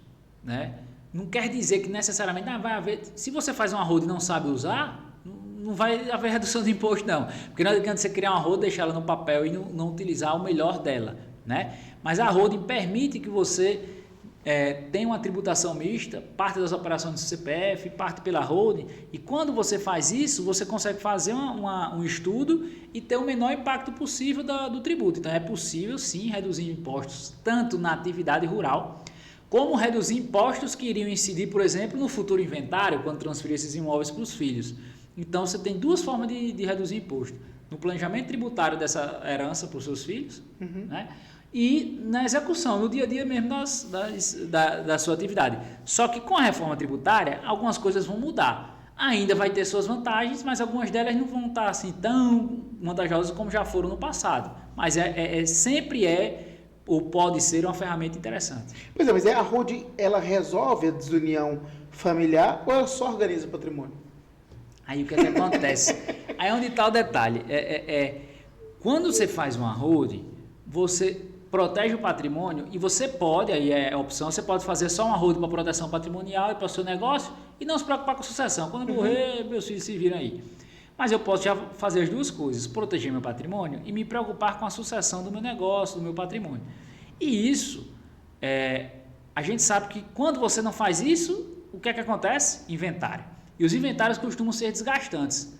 né? Não quer dizer que necessariamente vai haver. Se você faz uma holding e não sabe usar, não vai haver redução de imposto, não. Porque não adianta você criar uma holding, deixar ela no papel e não utilizar o melhor dela, né? Mas a holding permite que você tenha uma tributação mista, parte das operações do CPF, parte pela holding, e quando você faz isso, você consegue fazer um estudo e ter o menor impacto possível do tributo. Então é possível sim reduzir impostos tanto na atividade rural, como reduzir impostos que iriam incidir, por exemplo, no futuro inventário, quando transferir esses imóveis para os filhos. Então você tem duas formas de reduzir imposto: no planejamento tributário dessa herança para os seus filhos, né? E na execução, no dia a dia mesmo da sua atividade. Só que com a reforma tributária, algumas coisas vão mudar. Ainda vai ter suas vantagens, mas algumas delas não vão estar assim tão vantajosas como já foram no passado. Mas sempre ou pode ser uma ferramenta interessante. Pois é, mas a holding, ela resolve a desunião familiar, ou ela só organiza o patrimônio? Aí o que acontece? Aí é onde está o detalhe. Quando você faz uma holding, você protege o patrimônio e você pode, aí é a opção, você pode fazer só uma holding para proteção patrimonial e para o seu negócio e não se preocupar com a sucessão. Quando eu morrer, meus filhos se viram aí. Mas eu posso já fazer as duas coisas, proteger meu patrimônio e me preocupar com a sucessão do meu negócio, do meu patrimônio. E isso, a gente sabe que quando você não faz isso, o que é que acontece? Inventário. E os inventários costumam ser desgastantes.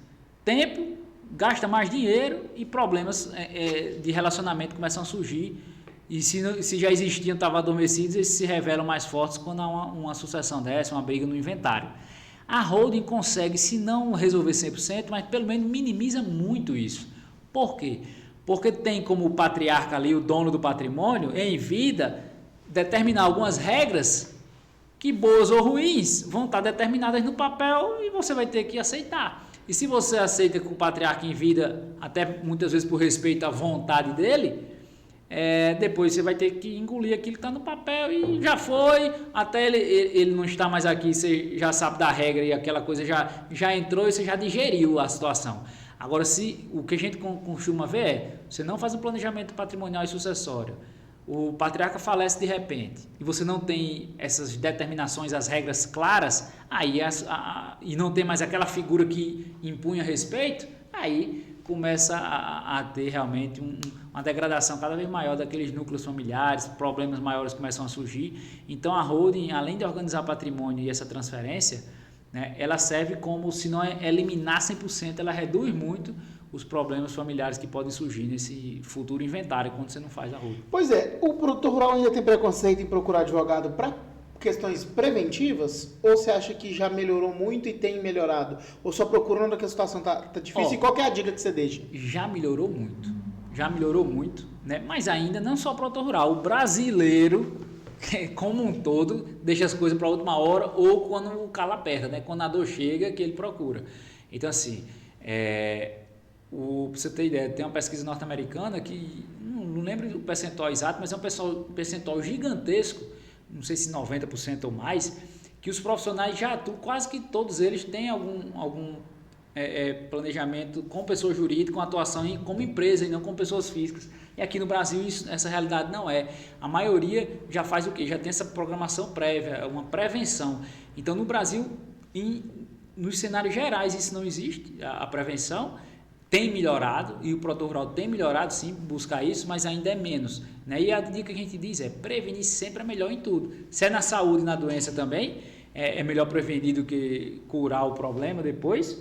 Tempo, gasta mais dinheiro e problemas de relacionamento começam a surgir. E se já existiam, estavam adormecidos, eles se revelam mais fortes quando há uma sucessão dessa, uma briga no inventário. A holding consegue, se não resolver 100%, mas pelo menos minimiza muito isso. Por quê? Porque tem como o patriarca ali, o dono do patrimônio, em vida, determinar algumas regras que, boas ou ruins, vão estar determinadas no papel e você vai ter que aceitar. E se você aceita que o patriarca em vida, até muitas vezes por respeito à vontade dele, depois você vai ter que engolir aquilo que está no papel e já foi, até ele não está mais aqui, você já sabe da regra e aquela coisa já entrou e você já digeriu a situação. Agora, o que a gente costuma ver você não faz um planejamento patrimonial e sucessório, o patriarca falece de repente e você não tem essas determinações, as regras claras, aí e não tem mais aquela figura que impunha respeito, aí começa a ter realmente uma degradação cada vez maior daqueles núcleos familiares, problemas maiores começam a surgir. Então a holding, além de organizar patrimônio e essa transferência, né, ela serve como, se não eliminar 100%, ela reduz muito os problemas familiares que podem surgir nesse futuro inventário quando você não faz a holding. Pois é, o produtor rural ainda tem preconceito em procurar advogado para questões preventivas, ou você acha que já melhorou muito e tem melhorado? Ou só procurando que a situação tá difícil? E qual que é a dica que você deixa? Já melhorou muito, né? Mas ainda não só o produtor rural, o brasileiro, como um todo, deixa as coisas para a última hora ou quando o calo aperta, né? Quando a dor chega, que ele procura. Então, assim, para você ter ideia, tem uma pesquisa norte-americana que, não lembro o percentual exato, mas é um percentual gigantesco, não sei se 90% ou mais, que os profissionais já atuam, quase que todos eles têm algum planejamento com pessoa jurídica, com atuação como empresa e não com pessoas físicas. E aqui no Brasil essa realidade não é. A maioria já faz o quê? Já tem essa programação prévia, uma prevenção. Então no Brasil, nos cenários gerais, isso não existe, a prevenção tem melhorado e o produtor rural tem melhorado sim, buscar isso, mas ainda é menos, né? E a dica que a gente diz é prevenir sempre é melhor em tudo. Se é na saúde e na doença também, é melhor prevenir do que curar o problema depois.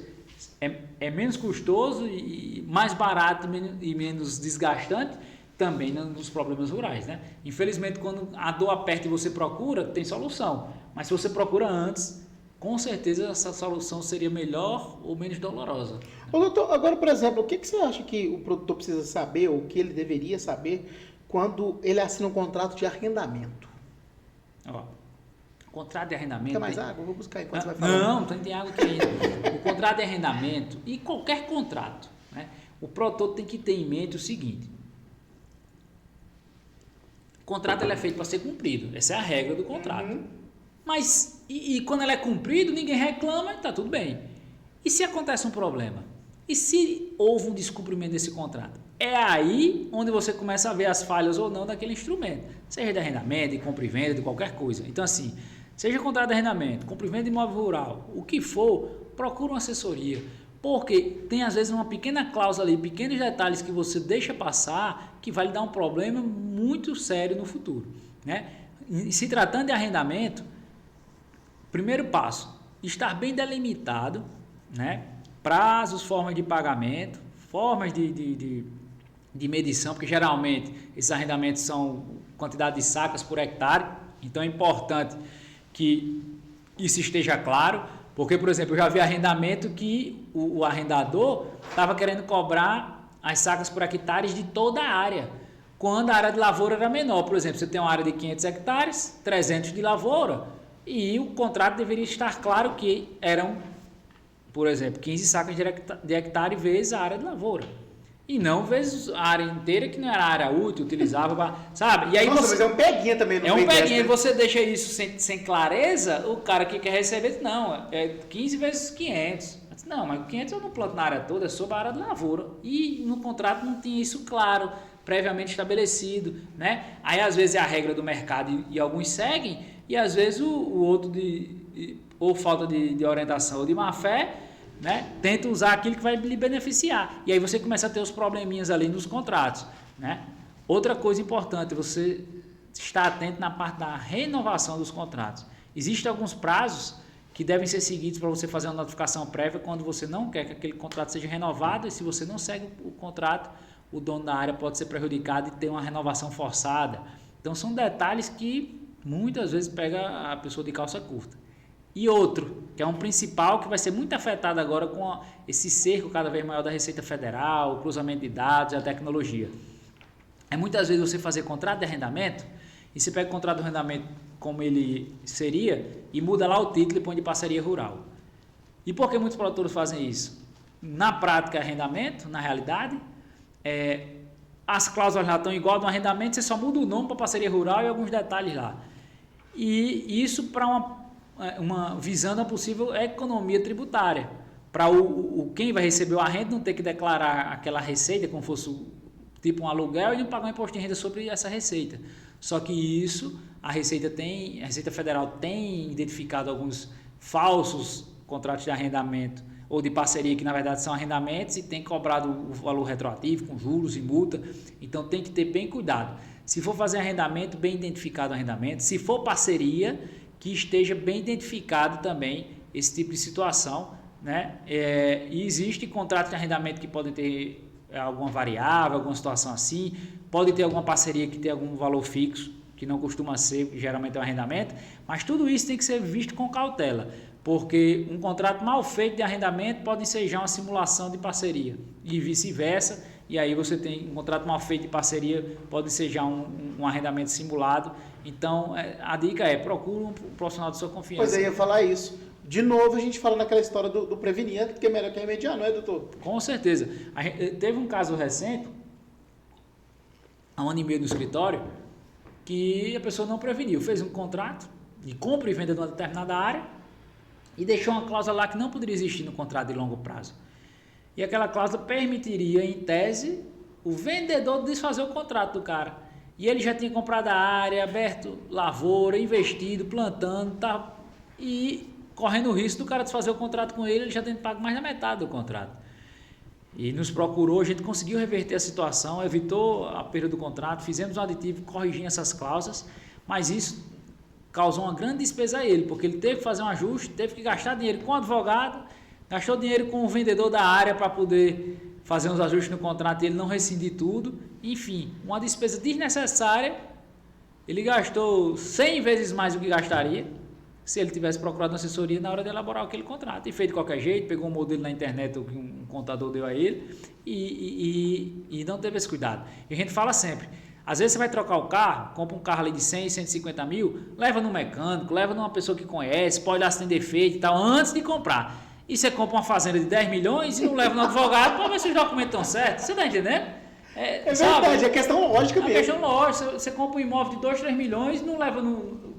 É menos custoso e mais barato e menos desgastante também nos problemas rurais, né? Infelizmente, quando a dor aperta e você procura, tem solução. Mas se você procura antes, com certeza essa solução seria melhor ou menos dolorosa. Ô, doutor, agora, por exemplo, o que você acha que o produtor precisa saber ou que ele deveria saber quando ele assina um contrato de arrendamento? Contrato de arrendamento... Quer mais água? Vou buscar enquanto você vai falar. Não tem água aqui ainda. O contrato de arrendamento e qualquer contrato, né? O produtor tem que ter em mente o seguinte: o contrato ele é feito para ser cumprido, essa é a regra do contrato. Mas, e quando ele é cumprido, ninguém reclama e está tudo bem. E se acontece um problema? E se houve um descumprimento desse contrato? É aí onde você começa a ver as falhas ou não daquele instrumento, seja de arrendamento, de compra e venda, de qualquer coisa. Então, assim, seja contrato de arrendamento, compra e venda de imóvel rural, o que for, procura uma assessoria. Porque tem, às vezes, uma pequena cláusula ali, pequenos detalhes que você deixa passar, que vai lhe dar um problema muito sério no futuro, né? E se tratando de arrendamento, primeiro passo, estar bem delimitado, né? Prazos, formas de pagamento, formas de medição, porque geralmente esses arrendamentos são quantidade de sacas por hectare, então é importante que isso esteja claro, porque, por exemplo, eu já vi arrendamento que o arrendador estava querendo cobrar as sacas por hectares de toda a área, quando a área de lavoura era menor. Por exemplo, você tem uma área de 500 hectares, 300 de lavoura, e o contrato deveria estar claro que eram, por exemplo, 15 sacas de hectare vezes a área de lavoura. E não vezes a área inteira que não era área útil, utilizava para... Sabe? E aí Nossa, mas é um peguinha também. É um peguinha, e você deixa isso sem clareza, o cara que quer receber, não, é 15 vezes 500. Eu disse, não, mas 500 eu não planto na área toda, é sobre a área de lavoura. E no contrato não tinha isso claro, previamente estabelecido, né? Aí às vezes é a regra do mercado e alguns seguem, e às vezes o outro ou falta de orientação ou de má fé, né? Tenta usar aquilo que vai lhe beneficiar. E aí você começa a ter os probleminhas ali nos contratos, né? Outra coisa importante, você está atento na parte da renovação dos contratos. Existem alguns prazos que devem ser seguidos para você fazer uma notificação prévia quando você não quer que aquele contrato seja renovado, e se você não segue o contrato, o dono da área pode ser prejudicado e ter uma renovação forçada. Então são detalhes que muitas vezes pega a pessoa de calça curta. E outro, que é um principal, que vai ser muito afetado agora com esse cerco cada vez maior da Receita Federal, o cruzamento de dados, a tecnologia. É muitas vezes você fazer contrato de arrendamento, e você pega o contrato de arrendamento como ele seria, e muda lá o título e põe de parceria rural. E por que muitos produtores fazem isso? Na prática é arrendamento, na realidade, as cláusulas lá estão igual no arrendamento, você só muda o nome para parceria rural e alguns detalhes lá. E isso para visando a possível economia tributária, para quem vai receber o arrendo não ter que declarar aquela receita como fosse tipo um aluguel e não pagar um imposto de renda sobre essa receita. Só que isso a Receita Federal tem identificado alguns falsos contratos de arrendamento ou de parceria que na verdade são arrendamentos e tem cobrado o valor retroativo com juros e multa. Então tem que ter bem cuidado. Se for fazer arrendamento, bem identificado o arrendamento. Se for parceria, que esteja bem identificado também esse tipo de situação, né? E existe contratos de arrendamento que podem ter alguma variável, alguma situação assim, pode ter alguma parceria que tem algum valor fixo, que não costuma ser, geralmente é um arrendamento, mas tudo isso tem que ser visto com cautela, porque um contrato mal feito de arrendamento pode ensejar uma simulação de parceria e vice-versa, e aí você tem um contrato mal feito de parceria, pode ensejar um arrendamento simulado. Então a dica é, procure um profissional de sua confiança. Pois é, eu ia falar isso. De novo, a gente fala naquela história do prevenir, porque é melhor que remediar, não é, doutor? Com certeza. Teve um caso recente, há 1 ano e meio no escritório, que a pessoa não preveniu, fez um contrato de compra e venda de uma determinada área e deixou uma cláusula lá que não poderia existir no contrato de longo prazo. E aquela cláusula permitiria, em tese, o vendedor desfazer o contrato do cara. E ele já tinha comprado a área, aberto lavoura, investido, plantando, tá, e correndo o risco do cara desfazer o contrato com ele já tendo pago mais da metade do contrato. E nos procurou, a gente conseguiu reverter a situação, evitou a perda do contrato, fizemos um aditivo corrigindo essas cláusulas, mas isso causou uma grande despesa a ele, porque ele teve que fazer um ajuste, teve que gastar dinheiro com o advogado, gastou dinheiro com o vendedor da área para poder fazer uns ajustes no contrato e ele não rescindir tudo. Enfim, uma despesa desnecessária. Ele gastou 100 vezes mais do que gastaria se ele tivesse procurado uma assessoria na hora de elaborar aquele contrato. E fez de qualquer jeito, pegou um modelo na internet que um contador deu a ele e não teve esse cuidado. E a gente fala sempre, às vezes você vai trocar o carro, compra um carro ali de 100, 150 mil, leva no mecânico, leva numa pessoa que conhece, pode olhar se tem defeito e tal, antes de comprar. E você compra uma fazenda de 10 milhões e não leva no advogado para ver se os documentos estão certos. Você está entendendo? É verdade, é questão lógica mesmo. É questão lógica. Você compra um imóvel de 2, 3 milhões e não leva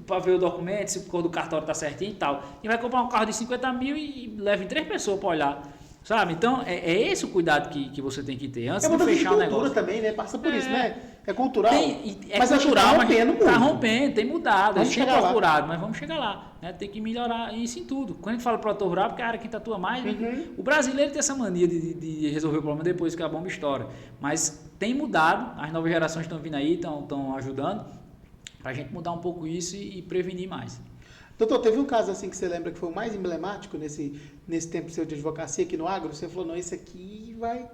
para ver o documento, se o cor do cartório está certinho e tal. E vai comprar um carro de 50 mil e leva em 3 pessoas para olhar. Sabe? Então, é esse o cuidado que você tem que ter antes de fechar o negócio. Também, né? Passa por isso, né? É cultural. Mas cultural, mas está rompendo, tem mudado. Vamos chegar procurado, mas vamos chegar lá. Né? Tem que melhorar isso em tudo. Quando a gente fala produtor rural, porque é a área que tatua mais, né? O brasileiro tem essa mania de resolver o problema depois que a bomba estoura. Mas tem mudado, as novas gerações estão vindo aí, estão ajudando, para a gente mudar um pouco isso e prevenir mais. Doutor, teve um caso assim que você lembra que foi o mais emblemático nesse tempo seu de advocacia aqui no agro? Você falou, não, esse aqui vai...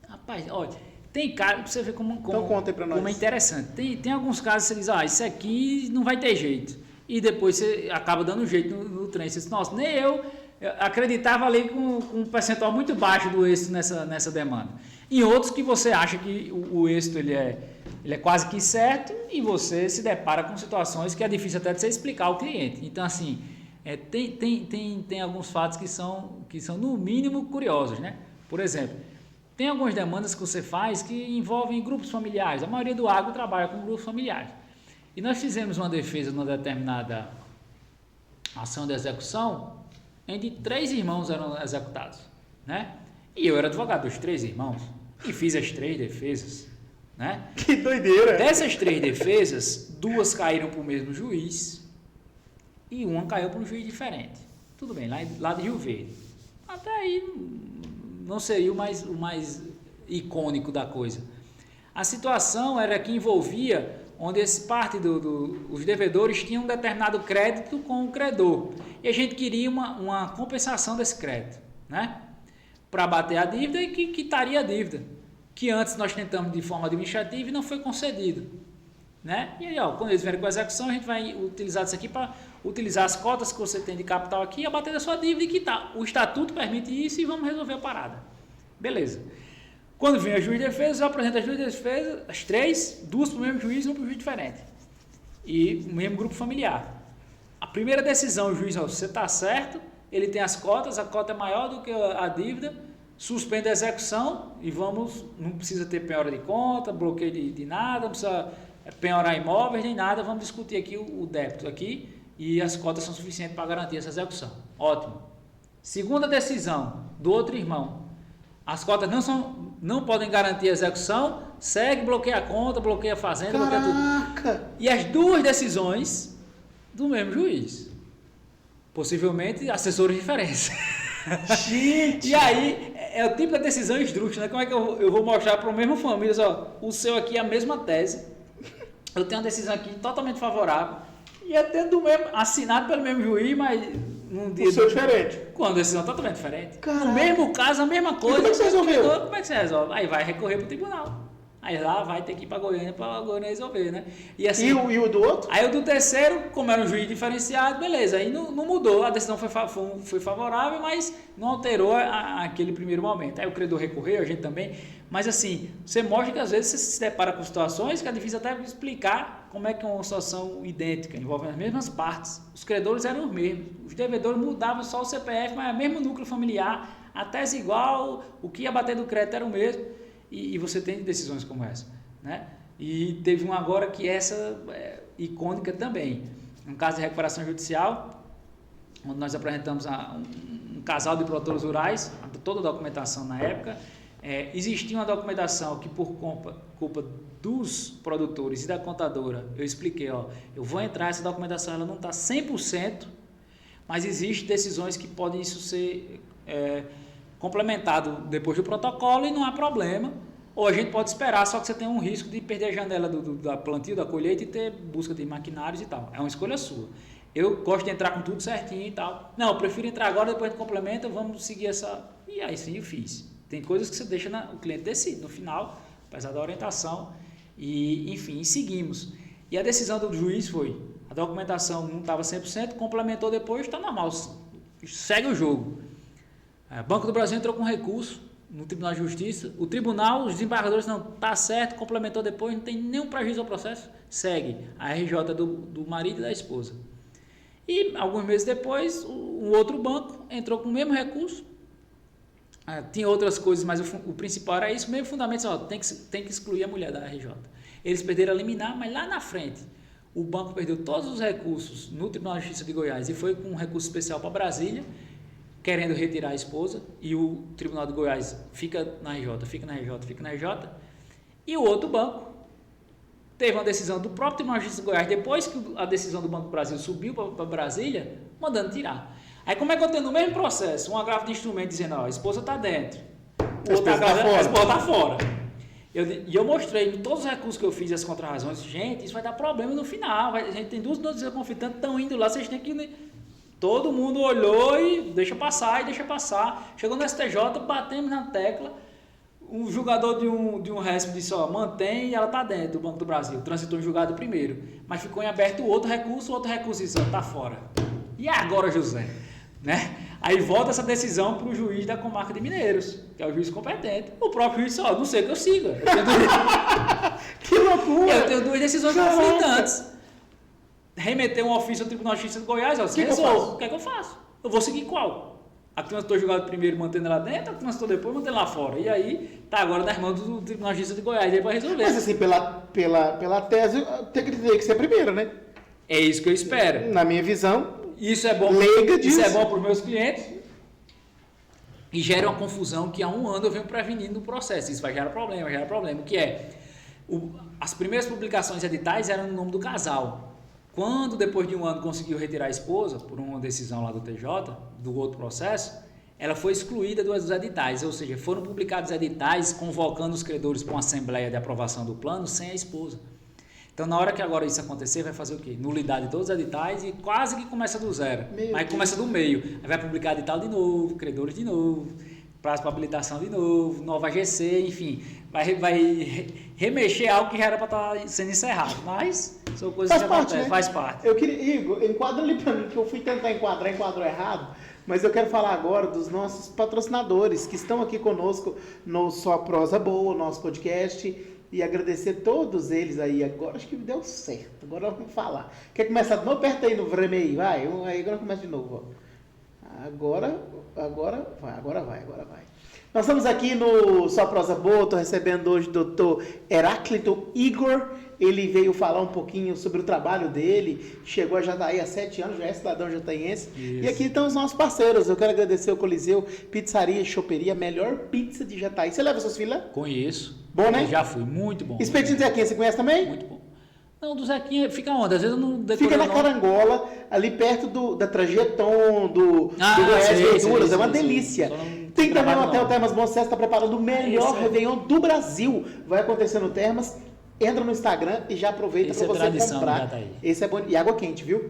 Rapaz, olha, tem casos, pra você ver como conta aí pra nós. Como é interessante. Tem alguns casos que você diz, isso aqui não vai ter jeito. E depois você acaba dando jeito no trem. Você diz, nossa, nem eu acreditava ali com um percentual muito baixo do êxito nessa demanda. Em outros que você acha que o êxito ele é quase que certo e você se depara com situações que é difícil até de você explicar ao cliente. Então, assim, tem alguns fatos que são no mínimo curiosos, né? Por exemplo, tem algumas demandas que você faz que envolvem grupos familiares. A maioria do agro trabalha com grupos familiares. E nós fizemos uma defesa numa determinada ação de execução onde 3 irmãos eram executados, né? E eu era advogado dos 3 irmãos e fiz as 3 defesas, né? Que doideira! Dessas 3 defesas, 2 caíram para o mesmo juiz e uma caiu para um juiz diferente. Tudo bem, lá de Rio Verde. Até aí não seria o mais icônico da coisa. A situação era que envolvia onde os devedores tinham um determinado crédito com o credor. E a gente queria uma compensação desse crédito, né? Para bater a dívida e que quitaria a dívida, que antes nós tentamos de forma administrativa e não foi concedido, né? E aí, quando eles vierem com a execução, a gente vai utilizar isso aqui para utilizar as cotas que você tem de capital aqui, abater da sua dívida e quitar. O estatuto permite isso e vamos resolver a parada. Beleza. Quando vem a juiz de defesa, eu apresento as juiz de defesa, as 3, 2 para o mesmo juiz e 1 para o juiz diferente. E o mesmo grupo familiar. A primeira decisão, o juiz, você está certo, ele tem as cotas, a cota é maior do que a dívida, suspende a execução e não precisa ter penhora de conta, bloqueio de nada, não precisa penhorar imóveis nem nada, vamos discutir aqui o débito aqui e as cotas são suficientes para garantir essa execução. Ótimo. Segunda decisão do outro irmão, as cotas não podem garantir a execução, segue, bloqueia a conta, bloqueia a fazenda, bloqueia tudo. E as 2 decisões do mesmo juiz. Possivelmente assessores diferentes. Gente! E aí, é o tipo da decisão esdrúxula, né? Como é que eu vou mostrar para a mesma família, o seu aqui é a mesma tese, eu tenho uma decisão aqui totalmente favorável, e é dentro do mesmo, assinado pelo mesmo juiz, mas num dia... O seu diferente. Com uma decisão totalmente diferente. Caraca. No mesmo caso, a mesma coisa. E como é que você resolveu? Como é que você resolve? Aí vai recorrer para o tribunal. Aí lá vai ter que ir para Goiânia resolver, né? E, assim, e o do outro? Aí o do terceiro, como era um juiz diferenciado, beleza, aí não mudou, a decisão foi favorável, mas não alterou aquele primeiro momento. Aí o credor recorreu, a gente também, mas assim, você mostra que às vezes você se depara com situações que é difícil até explicar como é que é uma situação idêntica, envolvendo as mesmas partes. Os credores eram os mesmos, os devedores mudavam só o CPF, mas é o mesmo núcleo familiar, a tese igual, o que ia bater do crédito era o mesmo. E você tem decisões como essa, né? E teve uma agora que essa é icônica também, um caso de recuperação judicial, onde nós apresentamos um casal de produtores rurais, toda a documentação na época, existia uma documentação que por culpa dos produtores e da contadora, eu expliquei, eu vou entrar, essa documentação ela não está 100%, mas existem decisões que podem isso ser... complementado depois do protocolo e não há problema, ou a gente pode esperar, só que você tem um risco de perder a janela da plantio, da colheita e ter busca de maquinários e tal, é uma escolha sua. Eu gosto de entrar com tudo certinho e tal, não, eu prefiro entrar agora, depois a gente complementa, vamos seguir essa, e aí sim eu fiz. Tem coisas que você deixa, o cliente decide, no final, apesar da orientação, e enfim, seguimos. E a decisão do juiz foi, a documentação não estava 100%, complementou depois, está normal, segue o jogo. O Banco do Brasil entrou com recurso no Tribunal de Justiça. O tribunal, os desembargadores, não, está certo, complementou depois, não tem nenhum prejuízo ao processo, segue. A RJ do marido e da esposa. E alguns meses depois, um outro banco entrou com o mesmo recurso. Tinha outras coisas, mas o principal era isso, o mesmo fundamento, tem que excluir a mulher da RJ. Eles perderam a liminar, mas lá na frente, o banco perdeu todos os recursos no Tribunal de Justiça de Goiás e foi com um recurso especial para Brasília, querendo retirar a esposa, e o Tribunal de Goiás fica na RJ, e o outro banco teve uma decisão do próprio Tribunal de Justiça de Goiás, depois que a decisão do Banco do Brasil subiu para Brasília, mandando tirar. Aí como é que eu tenho no mesmo processo, um agravo de instrumento dizendo, a esposa está dentro, o outro a esposa está fora. E eu mostrei em todos os recursos que eu fiz as contrarrazões, gente, isso vai dar problema no final, a gente tem 2 notícias conflitantes, estão indo lá, vocês têm que... Todo mundo olhou e deixa passar. Chegou no STJ, batemos na tecla. O julgador de um RESP disse, mantém e ela está dentro do Banco do Brasil. Transitou em julgado primeiro. Mas ficou em aberto o outro recurso disse, está fora. E agora, José? Né? Aí volta essa decisão para o juiz da comarca de Mineiros, que é o juiz competente. O próprio juiz disse, não sei que eu siga. Que loucura! Eu tenho 2 decisões conflitantes. Remeter um ofício ao Tribunal de Justiça de Goiás, o que é que eu faço? Eu vou seguir qual? A que transitou julgado primeiro, mantendo lá dentro, a que transitou depois, mantendo lá fora. E aí, tá agora nas mãos do Tribunal de Justiça de Goiás, aí vai resolver. Mas assim, pela tese, tem que dizer que você é primeiro, né? É isso que eu espero. Na minha visão, Isso é bom, leiga isso disso. é bom para os meus clientes e gera uma confusão que há um ano eu venho prevenindo no processo. Isso vai gerar problema. O que é? As primeiras publicações editais eram no nome do casal. Quando depois de um ano conseguiu retirar a esposa, por uma decisão lá do TJ, do outro processo, ela foi excluída dos editais, ou seja, foram publicados editais convocando os credores para uma assembleia de aprovação do plano sem a esposa. Então, na hora que agora isso acontecer, vai fazer o quê? Nulidade de todos os editais e quase que começa do zero. Aí começa do meio. Aí vai publicar edital de novo, credores de novo, prazo para habilitação de novo, nova AGC, enfim. Vai remexer algo que já era para estar sendo encerrado. Mas são coisas que acontecem, faz parte. Eu queria, Igor, enquadra ali para mim, que eu fui tentar enquadrou errado. Mas eu quero falar agora dos nossos patrocinadores que estão aqui conosco no Só Prosa Boa, nosso podcast. E agradecer todos eles aí. Agora acho que deu certo. Agora vamos falar. Quer começar de novo? Aperta aí no vermelho, vai. Aí agora começa de novo. Ó. Agora vai. Nós estamos aqui no Só Prosa Boa. Estou recebendo hoje o Dr. Heráclito Igor. Ele veio falar um pouquinho sobre o trabalho dele. Chegou a Jataí há 7 anos, já é cidadão jataiense. Isso. E aqui estão os nossos parceiros. Eu quero agradecer o Coliseu Pizzaria e Choperia, melhor pizza de Jataí. Você leva suas filhas? Conheço. Bom, né? Eu já fui, muito bom. Espetinho do Zequinha, você conhece também? Muito bom. Não, do Zequinha fica onde? Às vezes eu não Fica na Carangola, ali perto da Trajeton, do Goiás Verduras. É uma delícia. Tem também o Hotel Termas Bom Sucesso, está preparando o melhor Réveillon do Brasil. Vai acontecer no Termas. Entra no Instagram e já aproveita para você comprar. Esse é bom. E água quente, viu?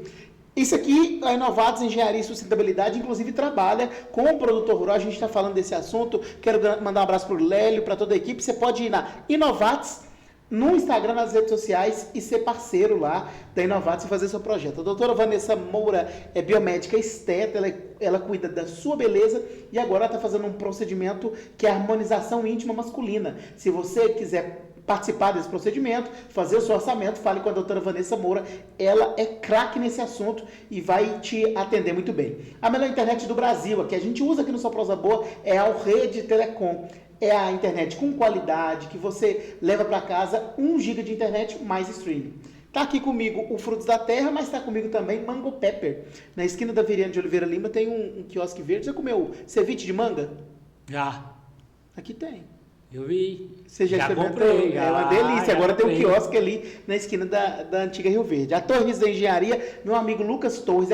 Isso aqui, a Inovatos Engenharia e Sustentabilidade, inclusive trabalha com o produtor rural. A gente está falando desse assunto. Quero mandar um abraço para o Lélio, para toda a equipe. Você pode ir na Inovatos no Instagram, nas redes sociais e ser parceiro lá da Inovatos e fazer seu projeto. A doutora Vanessa Moura é biomédica esteta, ela cuida da sua beleza e agora está fazendo um procedimento que é a harmonização íntima masculina. Se você quiser participar desse procedimento, fazer o seu orçamento, fale com a doutora Vanessa Moura, ela é craque nesse assunto e vai te atender muito bem. A melhor internet do Brasil, a que a gente usa aqui no Só Prosa Boa, é a Rede Telecom. É a internet com qualidade, que você leva para casa 1 GB de internet mais streaming. Está aqui comigo o Frutos da Terra, mas está comigo também Mango Pepper. Na esquina da Veriane de Oliveira Lima tem um quiosque verde. Já comeu ceviche de manga? Já. Aqui tem. Eu vi. Você já comprei. É uma delícia. Agora tem um quiosque ali na esquina da antiga Rio Verde. A Torres da Engenharia, meu amigo Lucas Torres.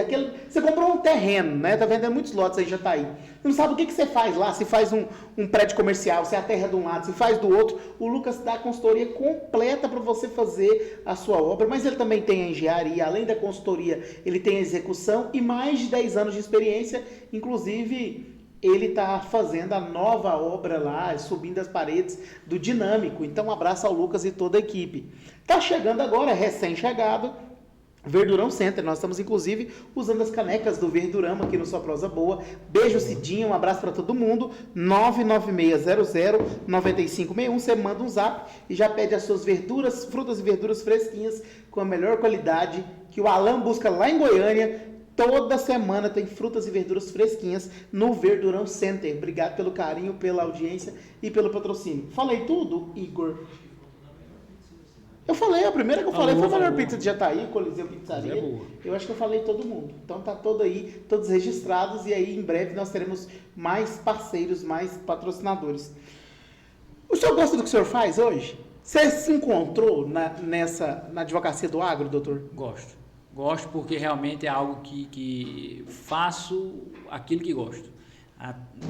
Você comprou um terreno, né? Tá vendendo muitos lotes aí em Jataí. Você não sabe o que você faz lá. Se faz um prédio comercial, se é a terra de um lado, se faz do outro. O Lucas dá a consultoria completa para você fazer a sua obra. Mas ele também tem a engenharia. Além da consultoria, ele tem a execução e mais de 10 anos de experiência. Inclusive, ele está fazendo a nova obra lá, subindo as paredes do Dinâmico. Então, um abraço ao Lucas e toda a equipe. Está chegando agora, recém-chegado, Verdurão Center. Nós estamos, inclusive, usando as canecas do Verdurama aqui no Só Prosa Boa. Beijo, Cidinho, um abraço para todo mundo. 99600-9561. Você manda um zap e já pede as suas verduras, frutas e verduras fresquinhas com a melhor qualidade que o Alan busca lá em Goiânia. Toda semana tem frutas e verduras fresquinhas no Verdurão Center. Obrigado pelo carinho, pela audiência e pelo patrocínio. Falei tudo, Igor? Eu falei, a primeira que eu falei foi a melhor pizza de Jataí, Coliseu Pizzaria. Eu acho que eu falei todo mundo. Então tá todo aí, todos registrados e aí em breve nós teremos mais parceiros, mais patrocinadores. O senhor gosta do que o senhor faz hoje? Você se encontrou na advocacia do agro, doutor? Gosto porque realmente é algo que faço aquilo que gosto.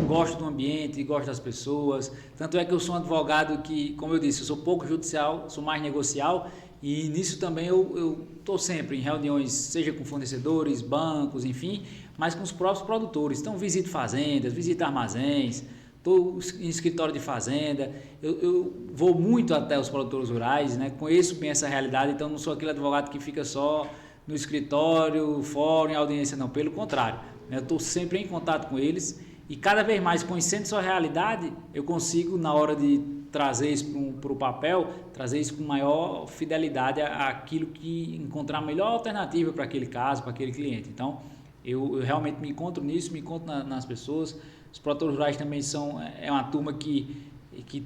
Gosto do ambiente, gosto das pessoas. Tanto é que eu sou um advogado que, como eu disse, eu sou pouco judicial, sou mais negocial. E nisso também eu estou sempre em reuniões, seja com fornecedores, bancos, enfim, mas com os próprios produtores. Então visito fazendas, visito armazéns, estou em escritório de fazenda. Eu vou muito até os produtores rurais, né? Conheço bem essa realidade, então não sou aquele advogado que fica só no escritório, fórum, em audiência, não. Pelo contrário, né? Eu estou sempre em contato com eles e cada vez mais, conhecendo sua realidade, eu consigo, na hora de trazer isso para o papel, trazer isso com maior fidelidade àquilo que encontrar a melhor alternativa para aquele caso, para aquele cliente. Então, eu realmente me encontro nisso, me encontro nas pessoas. Os produtores rurais também é uma turma que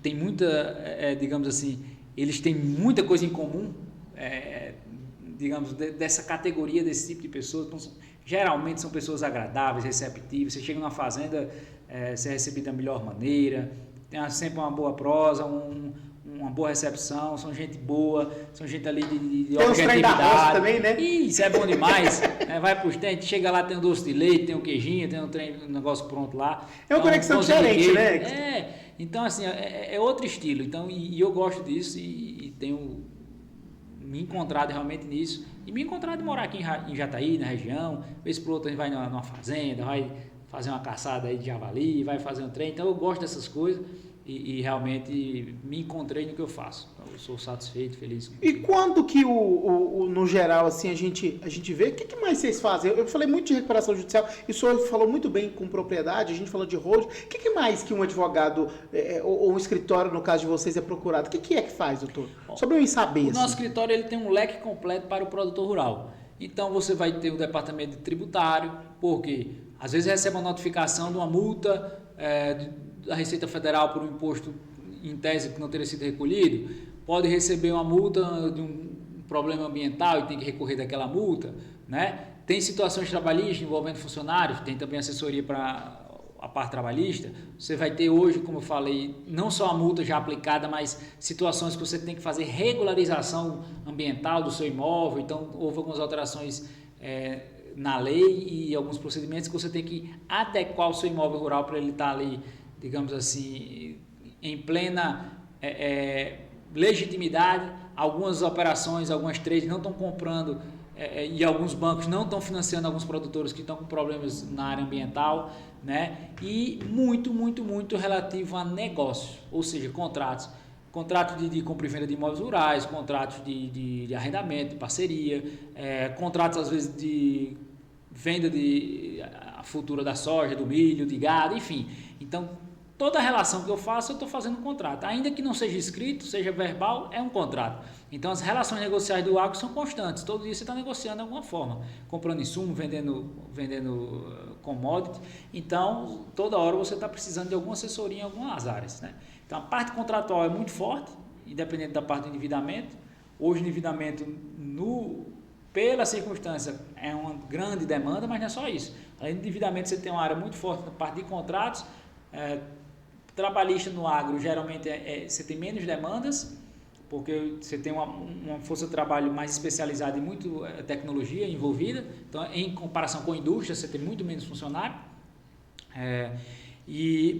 tem muita, digamos assim, eles têm muita coisa em comum, digamos, dessa categoria, desse tipo de pessoas. Então, geralmente são pessoas agradáveis, receptivas. Você chega numa fazenda, você é recebido da melhor maneira, tem sempre uma boa prosa, uma boa recepção, são gente boa, são gente ali de objetividade. Também, né? Isso é bom demais. Vai para os dentes, chega lá, tem um doce de leite, tem um queijinho, tem um negócio pronto lá. É uma conexão diferente, né? Então, assim, é outro estilo. Então, e eu gosto disso e tenho me encontrado realmente nisso. E me encontrado de morar aqui em Jataí, na região. Vez por outra a gente vai numa fazenda, vai fazer uma caçada aí de javali, vai fazer um trem. Então, eu gosto dessas coisas. E realmente me encontrei no que eu faço. Eu sou satisfeito, feliz. E quando que no geral assim a gente vê, o que mais vocês fazem? Eu falei muito de recuperação judicial, e o senhor falou muito bem com propriedade, a gente falou de hold. O que mais que um advogado ou um escritório, no caso de vocês, é procurado? O que é que faz, doutor? Só para eu saber. O nosso escritório ele tem um leque completo para o produtor rural. Então você vai ter o departamento tributário, porque às vezes recebe uma notificação de uma multa da Receita Federal por um imposto em tese que não teria sido recolhido, pode receber uma multa de um problema ambiental e tem que recorrer daquela multa, né? Tem situações trabalhistas envolvendo funcionários, tem também assessoria para a parte trabalhista. Você vai ter hoje, como eu falei, não só a multa já aplicada, mas situações que você tem que fazer regularização ambiental do seu imóvel. Então, houve algumas alterações na lei e alguns procedimentos que você tem que adequar o seu imóvel rural para ele estar ali, digamos assim, em plena legitimidade. Algumas operações, algumas trades não estão comprando e alguns bancos não estão financiando alguns produtores que estão com problemas na área ambiental, né? E muito relativo a negócios, ou seja, contratos de compra e venda de imóveis rurais, contratos de arrendamento, de parceria, contratos às vezes de venda a futura da soja, do milho, de gado, enfim. Então, toda a relação que eu faço, eu estou fazendo um contrato. Ainda que não seja escrito, seja verbal, é um contrato. Então, as relações negociais do agro são constantes. Todo dia você está negociando de alguma forma. Comprando insumo, vendendo commodity. Então, toda hora você está precisando de alguma assessoria em algumas áreas, né? Então, a parte contratual é muito forte, independente da parte do endividamento. Hoje, o endividamento, pela circunstância, é uma grande demanda, mas não é só isso. Além do endividamento, você tem uma área muito forte na parte de contratos. Trabalhista no agro, geralmente você tem menos demandas, porque você tem uma força de trabalho mais especializada e muito tecnologia envolvida. Então, em comparação com a indústria, você tem muito menos funcionário.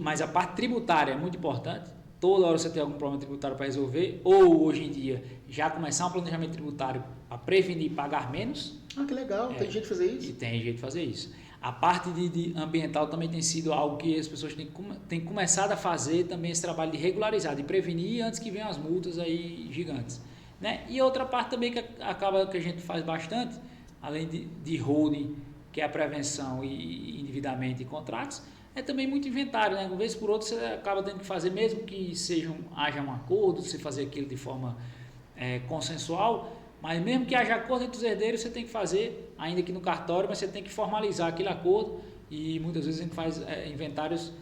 Mas a parte tributária é muito importante. Toda hora você tem algum problema tributário para resolver, ou hoje em dia já começar um planejamento tributário para prevenir e pagar menos. Que legal, tem jeito de fazer isso? E tem jeito de fazer isso. A parte de ambiental também tem sido algo que as pessoas têm começado a fazer também, esse trabalho de regularizar, de prevenir antes que venham as multas aí gigantes, né? E outra parte também que a gente faz bastante, além de holding, que é a prevenção e endividamento e contratos, é também muito inventário, né? Uma vez por outra você acaba tendo que fazer, mesmo que haja um acordo, você fazer aquilo de forma consensual, mas mesmo que haja acordo entre os herdeiros, você tem que fazer, ainda que no cartório, mas você tem que formalizar aquele acordo, e muitas vezes a gente faz inventários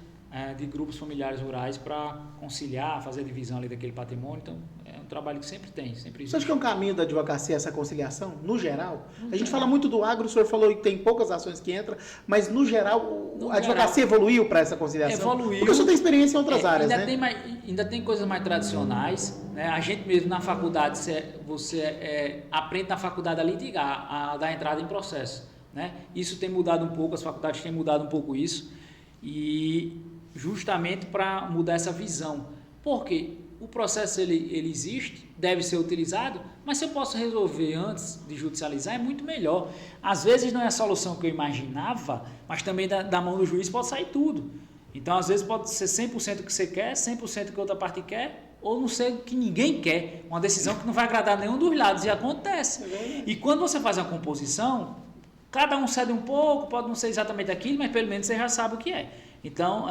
de grupos familiares rurais para conciliar, fazer a divisão ali daquele patrimônio. Então, é um trabalho que sempre tem, sempre existe. Você acha que é um caminho da advocacia essa conciliação, no geral? A gente fala muito do agro, o senhor falou que tem poucas ações que entram, mas no geral a advocacia evoluiu para essa conciliação? Evoluiu. Porque o senhor tem experiência em outras áreas, né? Ainda tem coisas mais tradicionais, né? A gente mesmo na faculdade, você aprende na faculdade a litigar, a dar entrada em processo, né? Isso tem mudado um pouco, as faculdades têm mudado um pouco isso, e justamente para mudar essa visão. Porque o processo ele existe, deve ser utilizado, mas se eu posso resolver antes de judicializar, é muito melhor. Às vezes não é a solução que eu imaginava, mas também da mão do juiz pode sair tudo. Então, às vezes pode ser 100% o que você quer, 100% o que a outra parte quer, ou não ser o que ninguém quer. Uma decisão que não vai agradar nenhum dos lados, e acontece. E quando você faz a composição, cada um cede um pouco, pode não ser exatamente aquilo, mas pelo menos você já sabe o que é. Então,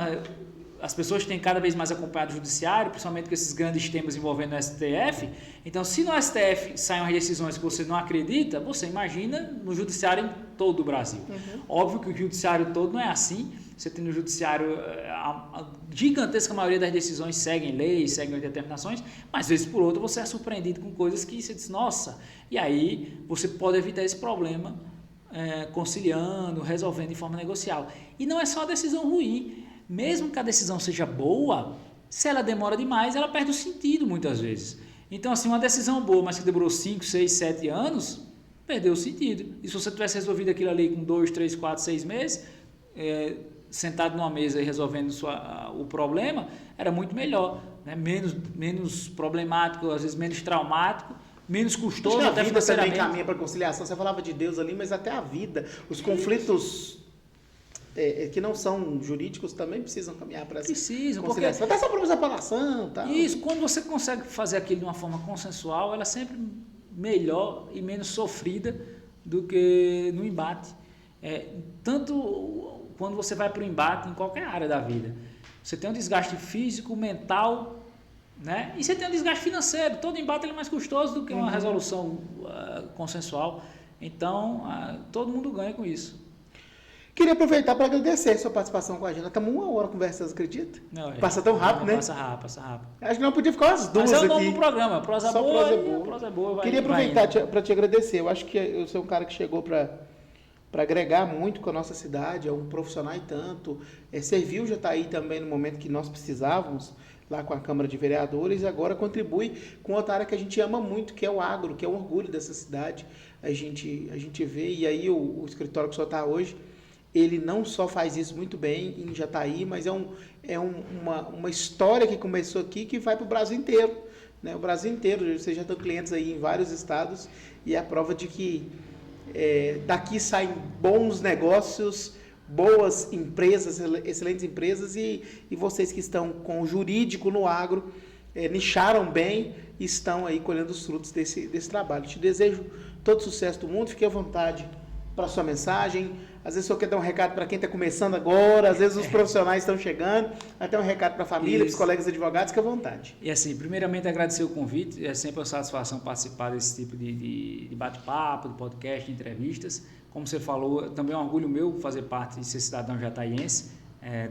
as pessoas têm cada vez mais acompanhado o judiciário, principalmente com esses grandes temas envolvendo o STF. Então, se no STF saem umas decisões que você não acredita, você imagina no judiciário em todo o Brasil. Óbvio que o judiciário todo não é assim. você tem no judiciário, a gigantesca maioria das decisões seguem leis, seguem determinações, mas vez por outra você é surpreendido com coisas que você diz, nossa, e aí você pode evitar esse problema conciliando, resolvendo de forma negocial. E não é só a decisão ruim, mesmo que a decisão seja boa, se ela demora demais, ela perde o sentido muitas vezes. Então, assim, uma decisão boa, mas que demorou 5, 6, 7 anos, perdeu o sentido. E se você tivesse resolvido aquilo ali com 2, 3, 4, 6 meses, sentado numa mesa e resolvendo o problema, era muito melhor, né? Menos problemático, às vezes menos traumático, menos custoso. Acho que a vida também caminha para conciliação. Você falava de Deus ali, mas até a vida, os conflitos que não são jurídicos também precisam caminhar para essa conciliação. Até essa própria separação. Tal. Isso, quando você consegue fazer aquilo de uma forma consensual, ela é sempre melhor e menos sofrida do que no embate. Tanto quando você vai para o embate em qualquer área da vida. Você tem um desgaste físico, mental, né? E você tem um desgaste financeiro. Todo embate é mais custoso do que uma resolução consensual. Então, todo mundo ganha com isso. Queria aproveitar para agradecer a sua participação com a gente. Estamos 1 hora conversando, acredita? Não, passa tão rápido, né? Passa rápido. Acho que não podia ficar umas 2 aqui. Mas é o nome do programa, Prosa Boa. Prosa Boa. Queria aproveitar para te agradecer. Eu acho que eu sou um cara que chegou para agregar muito com a nossa cidade, é um profissional e tanto. Serviu o Jataí também no momento que nós precisávamos, lá com a Câmara de Vereadores, e agora contribui com outra área que a gente ama muito, que é o agro, que é o orgulho dessa cidade. A gente vê, e aí o escritório que o senhor está hoje, ele não só faz isso muito bem em Jataí, mas uma história que começou aqui que vai para o Brasil inteiro. Né? O Brasil inteiro, vocês já estão clientes aí em vários estados, e é a prova de que daqui saem bons negócios, boas empresas, excelentes empresas, e vocês que estão com o jurídico no agro, nicharam bem e estão aí colhendo os frutos desse trabalho. Te desejo todo sucesso do mundo, fique à vontade para a sua mensagem. Às vezes o senhor quer dar um recado para quem está começando agora, às vezes os profissionais estão chegando, até um recado para a família, para os colegas advogados, fique à vontade. E assim, primeiramente agradecer o convite, é sempre uma satisfação participar desse tipo de bate-papo, de podcast, de entrevistas. Como você falou, também é um orgulho meu fazer parte de ser cidadão jataiense,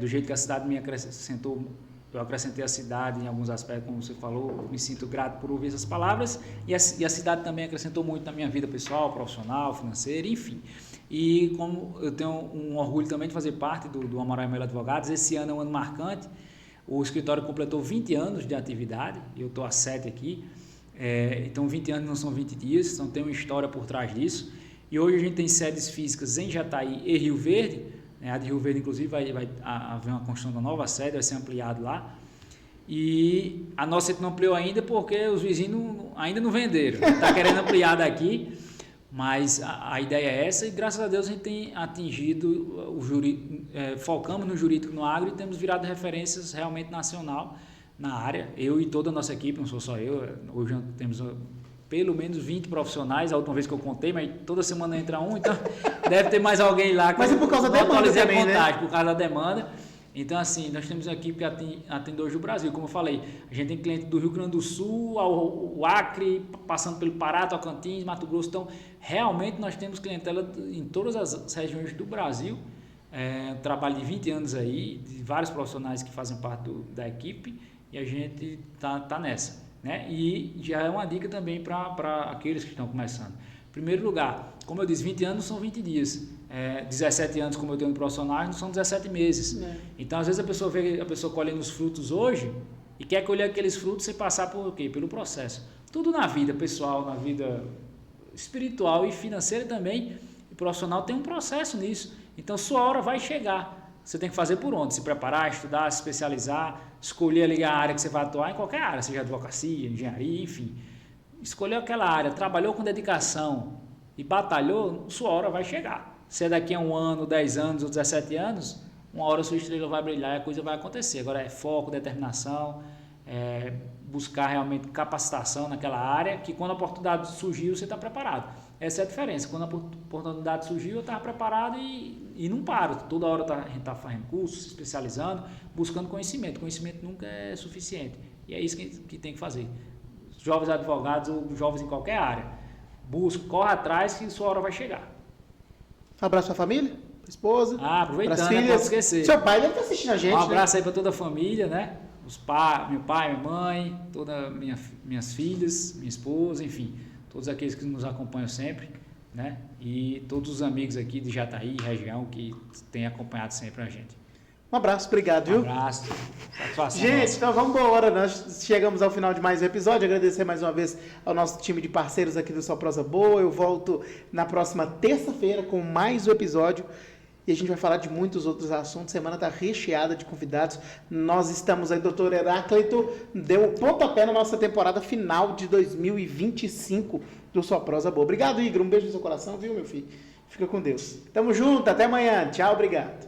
do jeito que a cidade me acrescentou. Eu acrescentei a cidade em alguns aspectos, como você falou, me sinto grato por ouvir essas palavras, e a cidade também acrescentou muito na minha vida pessoal, profissional, financeira, enfim. E como eu tenho um orgulho também de fazer parte do Amaral e Melo Advogados, esse ano é um ano marcante, o escritório completou 20 anos de atividade, eu estou há 7 aqui, então 20 anos não são 20 dias, então tem uma história por trás disso, e hoje a gente tem sedes físicas em Jataí e Rio Verde, a de Rio Verde, inclusive, vai haver uma construção da nova sede, vai ser ampliado lá. E a nossa não ampliou ainda porque os vizinhos ainda não venderam. Está querendo ampliar daqui, mas a ideia é essa, e graças a Deus a gente tem atingido o jurídico, focamos no jurídico no agro e temos virado referências realmente nacional na área. Eu e toda a nossa equipe, não sou só eu, hoje temos pelo menos 20 profissionais, a última vez que eu contei, mas toda semana entra um, então deve ter mais alguém lá. Mas é por causa da demanda também, né? Por causa da demanda. Então, assim, nós temos uma equipe que atende hoje o Brasil, como eu falei, a gente tem cliente do Rio Grande do Sul, ao Acre, passando pelo Pará, Tocantins, Mato Grosso, então, realmente nós temos clientela em todas as regiões do Brasil, trabalho de 20 anos aí, de vários profissionais que fazem parte da equipe, e a gente tá nessa. Né? E já é uma dica também para aqueles que estão começando. Em primeiro lugar, como eu disse, 20 anos são 20 dias. 17 anos, como eu tenho no profissional, não são 17 meses. Então, às vezes, a pessoa vê a pessoa colhendo os frutos hoje e quer colher aqueles frutos sem passar por quê? Pelo processo. Tudo na vida pessoal, na vida espiritual e financeira também, e profissional tem um processo nisso. Então, sua hora vai chegar. Você tem que fazer por onde? Se preparar, estudar, se especializar, escolher a área que você vai atuar em qualquer área, seja advocacia, engenharia, enfim. Escolheu aquela área, trabalhou com dedicação e batalhou, sua hora vai chegar. Se é daqui a 1 ano, 10 anos ou 17 anos, uma hora sua estrela vai brilhar e a coisa vai acontecer. Agora é foco, determinação, buscar realmente capacitação naquela área, que quando a oportunidade surgiu, você está preparado. Essa é a diferença. Quando a oportunidade surgiu, eu estava preparado e não paro. Toda hora a gente está fazendo curso, se especializando, buscando conhecimento. Conhecimento nunca é suficiente. E é isso que tem que fazer. Jovens advogados ou jovens em qualquer área. Busca, corre atrás que sua hora vai chegar. Abraço à família? esposa, aproveitando, pras não filhas. pode esquecer. Seu pai deve estar assistindo a gente, Um abraço aí para toda a família, né? Meu pai, minha mãe, todas minhas filhas, minha esposa, enfim, todos aqueles que nos acompanham sempre, né? E todos os amigos aqui de Jataí, região, que têm acompanhado sempre a gente. Um abraço, obrigado, viu? Um abraço, satisfação. Gente, então vamos embora. Nós chegamos ao final de mais um episódio. Agradecer mais uma vez ao nosso time de parceiros aqui do Só Prosa Boa. Eu volto na próxima terça-feira com mais um episódio. E a gente vai falar de muitos outros assuntos. Semana está recheada de convidados. Nós estamos aí, doutor Heráclito, deu o pontapé na nossa temporada final de 2025 do Só Prosa Boa. Obrigado, Igor. Um beijo no seu coração, viu, meu filho? Fica com Deus. Tamo junto, até amanhã. Tchau, obrigado.